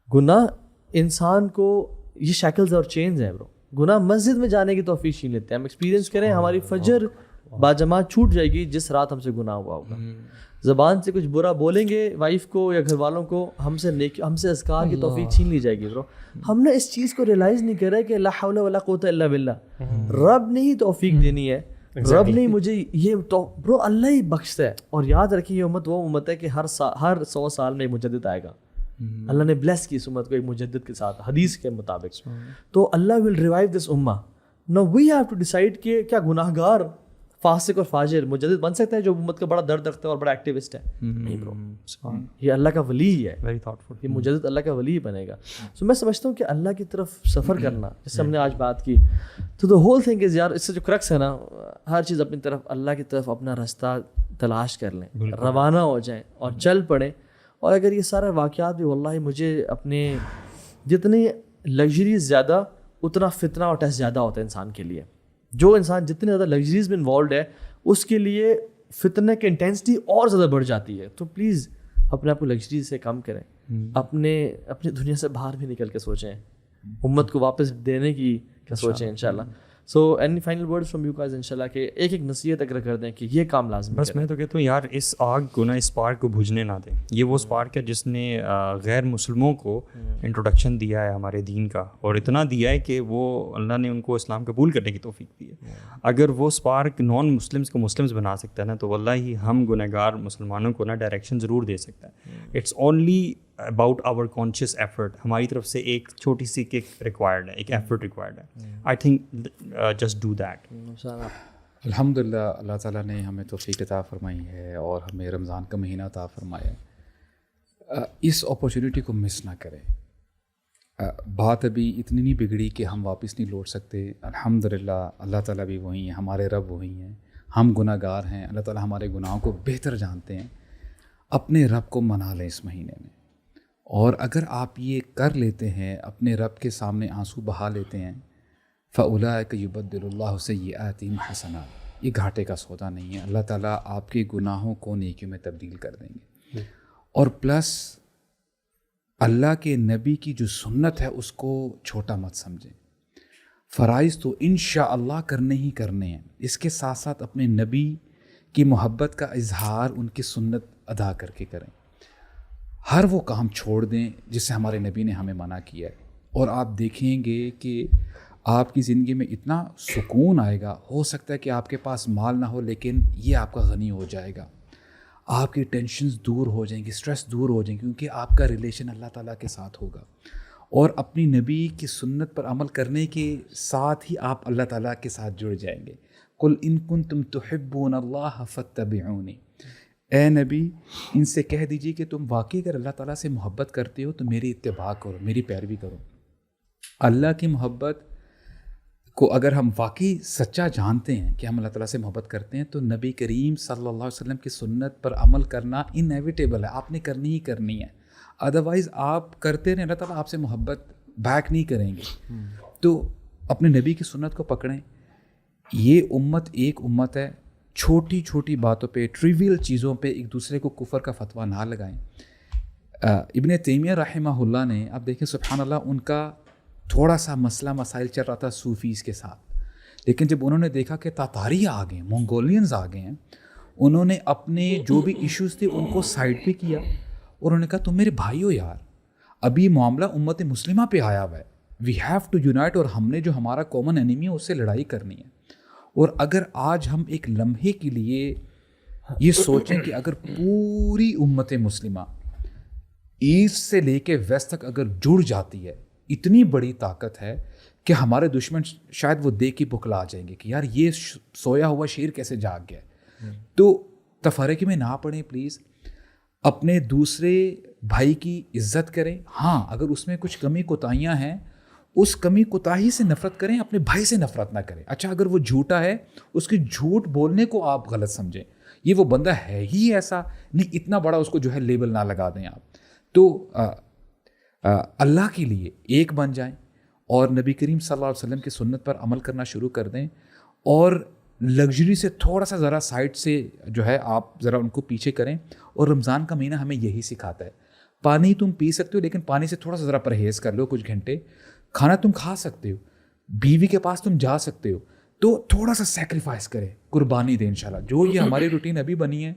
گناہ انسان کو یہ شیکلز اور چینز ہیں. برو گناہ مسجد میں جانے کی توفیق چھین لیتے ہیں. ہم ایکسپیرینس کریں ہماری فجر باجماعت چھوٹ جائے گی جس رات ہم سے گناہ ہوا ہوگا. زبان سے کچھ برا بولیں گے وائف کو یا گھر والوں کو، ہم سے اذکار کی توفیق چھین لی جائے گی. برو ہم نے اس چیز کو ریئلائز نہیں کرا کہ لا حول ولا قوت الا باللہ، رب نے ہی توفیق دینی ہے، رب نے مجھے یہ برو اللہ ہی بخشتا ہے. اور یاد رکھیں یہ امت وہ امت ہے کہ ہر 100 سال میں ایک مجدد آئے گا. اللہ نے بلیس کی اس امت کو ایک مجدد کے ساتھ حدیث کے مطابق. تو اللہ ول ریوائیو دس امہ. نو وی ہیو ٹو ڈیسائڈ کہ کیا گناہ گار فاسق اور فاجر مجدد بن سکتا ہے جو امت کا بڑا درد رکھتا ہے اور بڑا ایکٹیوسٹ ہے؟ نہیں برو، یہ اللہ کا ولی ہی ہے، ویری تھاٹ فل. یہ مجدد اللہ کا ولی ہی بنے گا. سو میں سمجھتا ہوں کہ اللہ کی طرف سفر کرنا جیسے ہم نے آج بات کی، تو دا ہول تھنگ از یار اس سے جو کرکس ہے نا، ہر چیز اپنی طرف اللہ کی طرف اپنا راستہ تلاش کر لیں، روانہ ہو جائیں اور چل پڑیں. اور اگر یہ سارے واقعات بھی واللہ مجھے اپنے جتنی لگژریز زیادہ اتنا فتنہ اور ٹیسٹ زیادہ ہوتا ہے انسان کے لیے. جو انسان جتنے زیادہ لگژریز میں انوالوڈ ہے اس کے لیے فتنے کی انٹینسٹی اور زیادہ بڑھ جاتی ہے. تو پلیز اپنے آپ کو لگژری سے کم کریں، اپنی دنیا سے باہر بھی نکل کے سوچیں، امت کو واپس دینے کی کیا سوچیں انشاءاللہ. So any final word from you guys انشاءاللہ کہ ایک نصیحت اگر کر دیں کہ یہ کام لازمی. بس میں تو کہتا ہوں یار اس آگ کو نا، اس اسپارک کو بجھنے نہ دیں. یہ وہ اسپارک ہے جس نے غیر مسلموں کو انٹروڈکشن دیا ہے ہمارے دین کا، اور اتنا دیا ہے کہ وہ اللہ نے ان کو اسلام قبول کرنے کی توفیق دی ہے. اگر وہ اسپارک نان مسلمس کو مسلمس بنا سکتا ہے نا، تو واللہ ہی ہم گنہگار مسلمانوں کو نا ڈائریکشن ضرور دے سکتا ہے. It's only about our conscious effort. ہماری طرف سے ایک چھوٹی سی کک ریکوائرڈ ہے، ایک ایفرٹ ریکوائرڈ ہے. I think just do that. الحمدللہ اللہ تعالیٰ نے ہمیں توفیق عطا فرمائی ہے اور ہمیں رمضان کا مہینہ عطا فرمایا ہے. اس اپورچونیٹی کو مس نہ کریں. بات ابھی اتنی نہیں بگڑی کہ ہم واپس نہیں لوٹ سکتے. الحمدللہ اللہ تعالیٰ بھی وہی ہیں، ہمارے رب وہی ہیں، ہم گناہ گار ہیں. اللہ تعالیٰ ہمارے گناہوں کو بہتر جانتے ہیں. اپنے رب کو منا لیں اس مہینے میں، اور اگر آپ یہ کر لیتے ہیں، اپنے رب کے سامنے آنسو بہا لیتے ہیں، فَأُولَٰئِكَ يُبَدِّلُ اللَّهُ سَيِّئَاتِهِمْ حَسَنَاتٍ. یہ گھاٹے کا سودا نہیں ہے. اللہ تعالیٰ آپ کے گناہوں کو نیکیوں میں تبدیل کر دیں گے. اور پلس اللہ کے نبی کی جو سنت ہے اس کو چھوٹا مت سمجھیں. فرائض تو انشاءاللہ کرنے ہی کرنے ہیں، اس کے ساتھ ساتھ اپنے نبی کی محبت کا اظہار ان کی سنت ادا کر کے کریں. ہر وہ کام چھوڑ دیں جس سے ہمارے نبی نے ہمیں منع کیا ہے، اور آپ دیکھیں گے کہ آپ کی زندگی میں اتنا سکون آئے گا. ہو سکتا ہے کہ آپ کے پاس مال نہ ہو لیکن یہ آپ کا غنی ہو جائے گا. آپ کی ٹینشنز دور ہو جائیں گی، اسٹریس دور ہو جائیں گے، کیونکہ آپ کا ریلیشن اللہ تعالیٰ کے ساتھ ہوگا. اور اپنی نبی کی سنت پر عمل کرنے کے ساتھ ہی آپ اللہ تعالیٰ کے ساتھ جڑ جائیں گے. قل ان کنتم تحبون اللہ فاتبعونی، اے نبی ان سے کہہ دیجیے کہ تم واقعی اگر اللہ تعالیٰ سے محبت کرتے ہو تو میری اتباع کرو، میری پیروی کرو. اللہ کی محبت کو اگر ہم واقعی سچا جانتے ہیں کہ ہم اللہ تعالیٰ سے محبت کرتے ہیں تو نبی کریم صلی اللہ علیہ وسلم کی سنت پر عمل کرنا انیویٹیبل ہے، آپ نے کرنی ہی کرنی ہے. ادروائز آپ کرتے رہیں، اللہ تعالیٰ آپ سے محبت بیک نہیں کریں گے. تو اپنے نبی کی سنت کو پکڑیں. یہ امت ایک امت ہے، چھوٹی چھوٹی باتوں پہ، ٹریویل چیزوں پہ ایک دوسرے کو کفر کا فتویٰ نہ لگائیں. ابن تیمیہ رحمہ اللہ نے، آپ دیکھیں سبحان اللہ، ان کا تھوڑا سا مسئلہ مسائل چل رہا تھا صوفیز کے ساتھ، لیکن جب انہوں نے دیکھا کہ تاتاری آ گئے ہیں، مونگولینز آ گئے ہیں، انہوں نے اپنے جو بھی ایشوز تھے ان کو سائڈ پہ کیا اور انہوں نے کہا تم میرے بھائی ہو یار، ابھی معاملہ امت مسلمہ پہ آیا ہوا ہے، وی ہیو ٹو یونائٹ، اور ہم نے جو ہمارا کامن انیمی ہے اس سے لڑائی کرنی ہے. اور اگر آج ہم ایک لمحے کے لیے یہ سوچیں کہ اگر پوری امت مسلمہ ایسٹ سے لے کے ویسٹ تک اگر جڑ جاتی ہے، اتنی بڑی طاقت ہے کہ ہمارے دشمن شاید وہ دیکھ کے بکلا جائیں گے کہ یار یہ سویا ہوا شیر کیسے جاگ گیا. تو تفرقے میں نہ پڑیں پلیز، اپنے دوسرے بھائی کی عزت کریں. ہاں اگر اس میں کچھ کمی کوتاہیاں ہیں، اس کمی کوتاہی سے نفرت کریں، اپنے بھائی سے نفرت نہ کریں. اچھا اگر وہ جھوٹا ہے، اس کی جھوٹ بولنے کو آپ غلط سمجھیں، یہ وہ بندہ ہے ہی ایسا نہیں، اتنا بڑا اس کو جو ہے لیبل نہ لگا دیں آپ. تو اللہ کے لیے ایک بن جائیں اور نبی کریم صلی اللہ علیہ وسلم کی سنت پر عمل کرنا شروع کر دیں، اور لگژری سے تھوڑا سا ذرا سائڈ سے جو ہے آپ ذرا ان کو پیچھے کریں. اور رمضان کا مہینہ ہمیں یہی سکھاتا ہے. پانی تم پی سکتے ہو لیکن پانی سے تھوڑا سا ذرا پرہیز کر لو کچھ گھنٹے. کھانا تم کھا سکتے ہو، بیوی کے پاس تم جا سکتے ہو، تو تھوڑا سا سیکریفائس کریں، قربانی دیں. انشاءاللہ جو یہ ہماری روٹین ابھی بنی ہے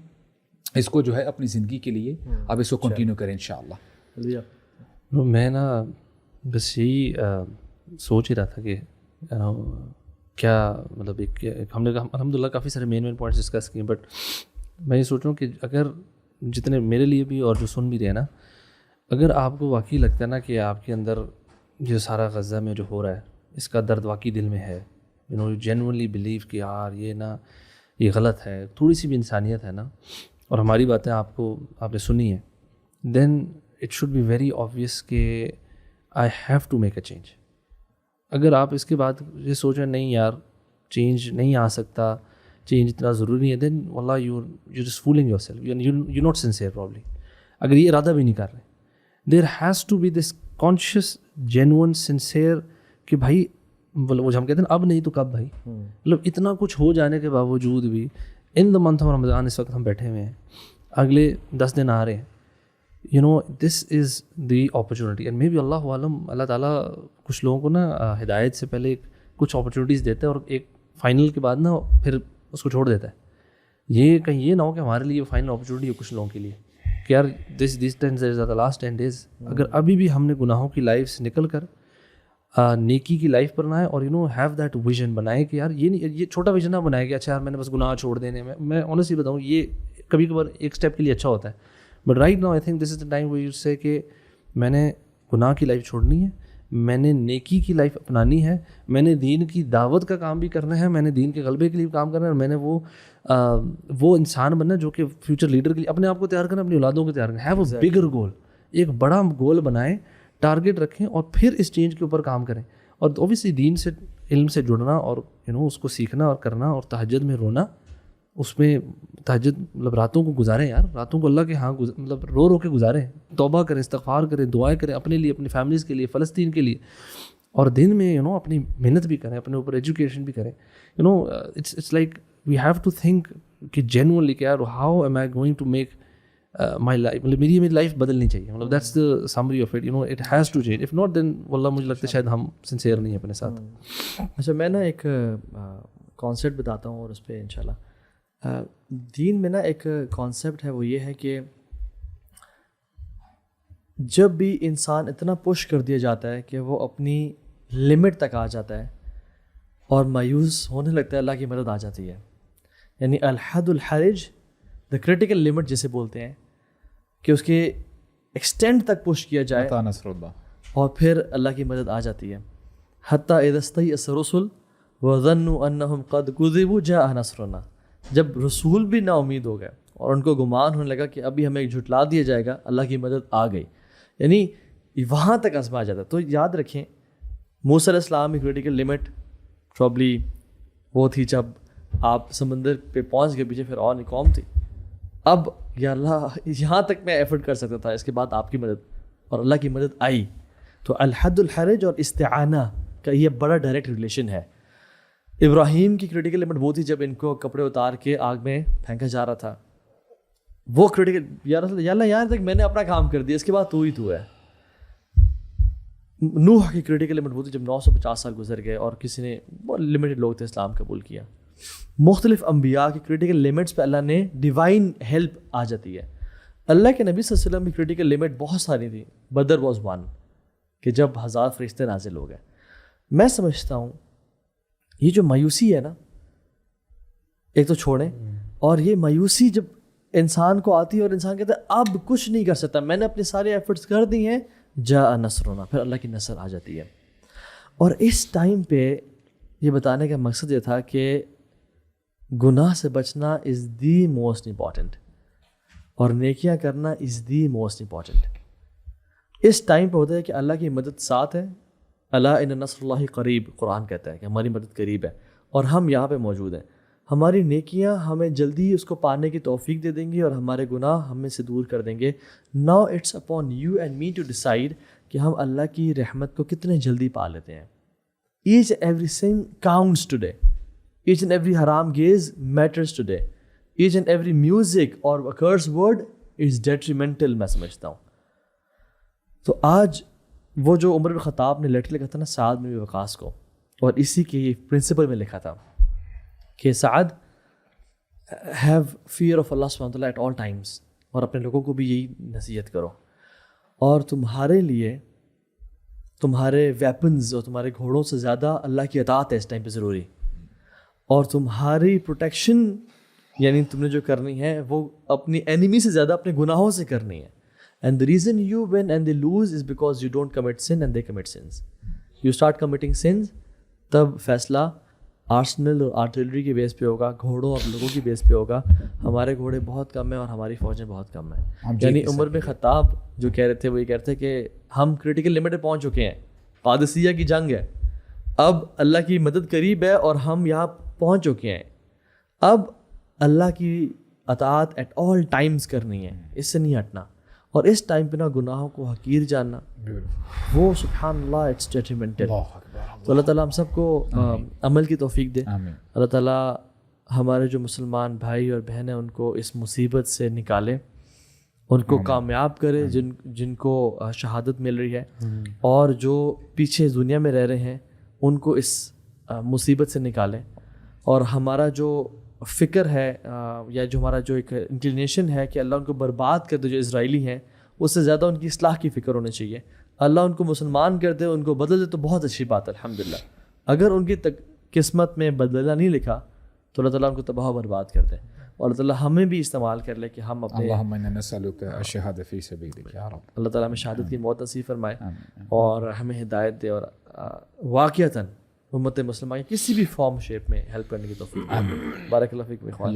اس کو جو ہے اپنی زندگی کے لیے اب اس کو کنٹینیو کریں انشاءاللہ. میں نا بس یہی سوچ ہی رہا تھا کہ کیا مطلب ایک ہم نے الحمدللہ کافی سارے مین پوائنٹس ڈسکس کیے، بٹ میں یہ سوچ رہا ہوں کہ اگر جتنے میرے لیے بھی اور جو سن بھی رہے ہیں نا، اگر آپ کو واقعی لگتا ہے نا کہ آپ کے اندر یہ سارا غزہ میں جو ہو رہا ہے اس کا درد واقعی دل میں ہے، یو جینونلی بلیو کہ یار یہ نا یہ غلط ہے، تھوڑی سی بھی انسانیت ہے نا، اور ہماری باتیں آپ نے سنی ہیں، then it should be very obvious کہ I have to make a change. اگر آپ اس کے بعد یہ سوچیں نہیں یار چینج نہیں آ سکتا، چینج اتنا ضروری ہے، دین واللہ you just fooling yourself, you not sincere probably. اگر یہ ارادہ بھی نہیں کر رہے، there has to be this conscious genuine sincere کہ بھائی وہ ہم کہتے ہیں اب نہیں تو کب بھائی. مطلب اتنا کچھ ہو جانے کے باوجود بھی ان دا منتھ آف رمضان اس وقت ہم بیٹھے ہوئے ہیں، اگلے 10 دن آ رہے ہیں، this is the opportunity. And maybe اللہ عالم، اللہ تعالیٰ کچھ لوگوں کو نا ہدایت سے پہلے کچھ اپرچونیٹیز دیتا ہے اور ایک فائنل کے بعد نا پھر اس کو چھوڑ دیتا ہے. یہ کہیں یہ نہ ہو کہ ہمارے لیے فائنل اپرچونیٹی ہے کچھ لوگوں کے لیے کہ یار this 10 days are the last 10 days. اگر ابھی بھی ہم نے گناہوں کی لائف سے نکل کر نیکی کی لائف پر بنائے اور ہیو دیٹ ویژن بنائے کہ یار یہ چھوٹا ویژن نہ بنائے کہ اچھا یار میں نے بس گناہ چھوڑ دینے میں آنیسٹلی بتاؤں یہ کبھی کبھار ایک اسٹیپ کے لیے اچھا ہوتا ہے، but right now I think this is the time where you سے کہ میں نے گناہ کی لائف چھوڑنی ہے، میں نے نیکی کی لائف اپنانی ہے، میں نے دین کی دعوت کا کام بھی کرنا ہے، میں نے دین کے غلبے کے لیے کام کرنا ہے، اور میں نے وہ انسان بننا جو کہ فیوچر لیڈر کے لیے اپنے آپ کو تیار کرنا، اپنی اولادوں کو تیار کرنا. ہیو اے بگر گول، ایک بڑا گول بنائیں، ٹارگیٹ رکھیں اور پھر اس چینج کے اوپر کام کریں. اور اوبیسلی دین سے علم سے جڑنا اور اس کو سیکھنا اور کرنا، اور تہجد میں رونا، اس میں تہجد مطلب راتوں کو گزاریں یار، راتوں کو اللہ کے ہاں مطلب رو کے گزاریں، توبہ کریں، استغفار کریں، دعائیں کریں اپنے لیے، اپنی فیملیز کے لیے، فلسطین کے لیے، اور دن میں اپنی محنت بھی کریں، اپنے اوپر ایجوکیشن بھی کریں. It's like we have to think کہ جینوئنلی کہ یار how am I going to make my life, مطلب میری لائف بدلنی چاہیے، مطلب that's the summary of it, it has to change, if not then واللہ مجھے لگتا ہے شاید ہم سنسیئر نہیں ہیں اپنے ساتھ. اچھا میں نا ایک کانسیپٹ بتاتا ہوں اور اس پہ انشاءاللہ دین میں نا ایک کانسیپٹ ہے، وہ یہ ہے کہ جب بھی انسان اتنا پش کر دیا جاتا ہے کہ وہ اپنی لمٹ تک آ جاتا ہے اور مایوس ہونے لگتا ہے، اللہ کی مدد آ جاتی ہے. یعنی الحد الحرج، دا کریٹیکل لمٹ جسے بولتے ہیں، کہ اس کے ایکسٹینڈ تک پش کیا جائے عطا نصر اللہ، اور پھر اللہ کی مدد آ جاتی ہے. حتیٰ اذا استیأس الرسل وظنوا انہم قد کذبوا جاء نصرنا، جب رسول بھی نا امید ہو گئے اور ان کو گمان ہونے لگا کہ ابھی ہمیں جھٹلا دیا جائے گا، اللہ کی مدد آ گئی. یعنی وہاں تک آزمایا جاتا ہے. تو یاد رکھیں موسیٰ علیہ السلام کی کریٹیکل لمٹ پرابلی وہ تھی جب آپ سمندر پہ پہنچ گئے، پیچھے پھر اور ایک قوم تھی. اب یا اللہ یہاں تک میں ایفرٹ کر سکتا تھا، اس کے بعد آپ کی مدد، اور اللہ کی مدد آئی. تو الحد الحرج اور استعانہ کا یہ بڑا ڈائریکٹ ریلیشن ہے. ابراہیم کی کریٹیکل لمٹ وہ تھی جب ان کو کپڑے اتار کے آگ میں پھینکا جا رہا تھا. وہ کریٹیکل، یا اللہ یہاں تک میں نے اپنا کام کر دیا، اس کے بعد تو ہے. نوح کی کریٹیکل لمٹ وہ تھی جب 950 سال گزر گئے اور کسی نے، بہت لمیٹڈ لوگ تھے، اسلام قبول کیا. مختلف انبیاء کی کریٹیکل لمٹس پہ اللہ نے ڈیوائن ہیلپ آ جاتی ہے. اللہ کے نبی صلی اللہ علیہ وسلم کی کریٹیکل لمٹ بہت ساری تھی. بدر واز ون، کہ جب 1000 فرشتے نازل ہو گئے. میں سمجھتا ہوں یہ جو مایوسی ہے نا، ایک تو چھوڑیں، اور یہ مایوسی جب انسان کو آتی ہے اور انسان کہتا ہے اب کچھ نہیں کر سکتا، میں نے اپنے سارے ایفرٹس کر دی ہیں، جاء نصرنا، پھر اللہ کی نصر آ جاتی ہے. اور اس ٹائم پہ یہ بتانے کا مقصد یہ تھا کہ گناہ سے بچنا از دی موسٹ امپورٹنٹ، اور نیکیاں کرنا از دی موسٹ امپورٹنٹ. اس ٹائم پہ ہوتا ہے کہ اللہ کی مدد ساتھ ہے. الا ان نصر اللہ قریب، قرآن کہتا ہے کہ ہماری مدد قریب ہے، اور ہم یہاں پہ موجود ہیں. ہماری نیکیاں ہمیں جلدی اس کو پانے کی توفیق دے دیں گی اور ہمارے گناہ ہمیں سے دور کر دیں گے. Now it's upon you and me to decide کہ ہم اللہ کی رحمت کو کتنے جلدی پا لیتے ہیں. Each and everything counts today. Each and every حرام gaze matters today. Each and every music اور کرس ورڈ از ڈیٹریمنٹل، میں سمجھتا ہوں. تو آج وہ جو عمر بن خطاب نے لیٹر لکھا تھا نا سعد بن وقاص کو، اور اسی کے پرنسپل میں لکھا تھا کہ سعد ہیو فیئر آف اللہ سبحانہ وتعالیٰ ایٹ آل ٹائمس، اور اپنے لوگوں کو بھی یہی نصیحت کرو. اور تمہارے لیے تمہارے ویپنز اور تمہارے گھوڑوں سے زیادہ اللہ کی اطاعت ہے اس ٹائم پہ ضروری. اور تمہاری پروٹیکشن یعنی تم نے جو کرنی ہے وہ اپنی اینیمی سے زیادہ اپنے گناہوں سے کرنی ہے. And the reason you win and they lose is because you don't commit sin and they commit sins. You start committing sins, تب فیصلہ آرسنل اور آرٹلری کے بیس پہ ہوگا، گھوڑوں اور لوگوں کی بیس پہ ہوگا. ہمارے گھوڑے بہت کم ہیں اور ہماری فوجیں بہت کم ہیں. یعنی عمر بن خطاب جو کہہ رہے تھے وہ یہ کہہ رہے تھے کہ ہم کریٹیکل لمٹ پہ پہنچ چکے ہیں، قادسیہ کی جنگ ہے، اب اللہ کی مدد قریب ہے اور ہم یہاں پہنچ چکے ہیں. اب اللہ کی اطاعت ایٹ آل ٹائمز کرنی ہے، اس سے نہیں ہٹنا. اور اس ٹائم پہ نا گناہوں کو حقیر جاننا، وہ سبحان اللہ اٹس ڈیٹریمنٹل. تو اللہ تعالیٰ ہم سب کو عمل کی توفیق دے. اللہ تعالیٰ ہمارے جو مسلمان بھائی اور بہن ہیں ان کو اس مصیبت سے نکالے، ان کو کامیاب کرے جن کو شہادت مل رہی ہے، اور جو پیچھے دنیا میں رہ رہے ہیں ان کو اس مصیبت سے نکالے. اور ہمارا جو فکر ہے یا جو ہمارا جو ایک انکلینیشن ہے کہ اللہ ان کو برباد کر دے، جو اسرائیلی ہیں اس سے زیادہ ان کی اصلاح کی فکر ہونی چاہیے. اللہ ان کو مسلمان کر دے، ان کو بدل دے تو بہت اچھی بات ہے الحمدللہ. اگر ان کی قسمت میں بدلنا نہیں لکھا تو اللہ تعالیٰ ان کو تباہ و برباد کر دے. اور اللہ تعالیٰ ہمیں بھی استعمال کر لے کہ ہم اپنے اللہ تعالیٰ ہمیں شہادت کی موت نصیب فرمائے اور ہمیں ہدایت دے، اور واقعتاً امت مسلمہ کی کسی بھی فارم شیپ میں ہیلپ کرنے کی توفیق. بارک اللہ فیکم اخوان.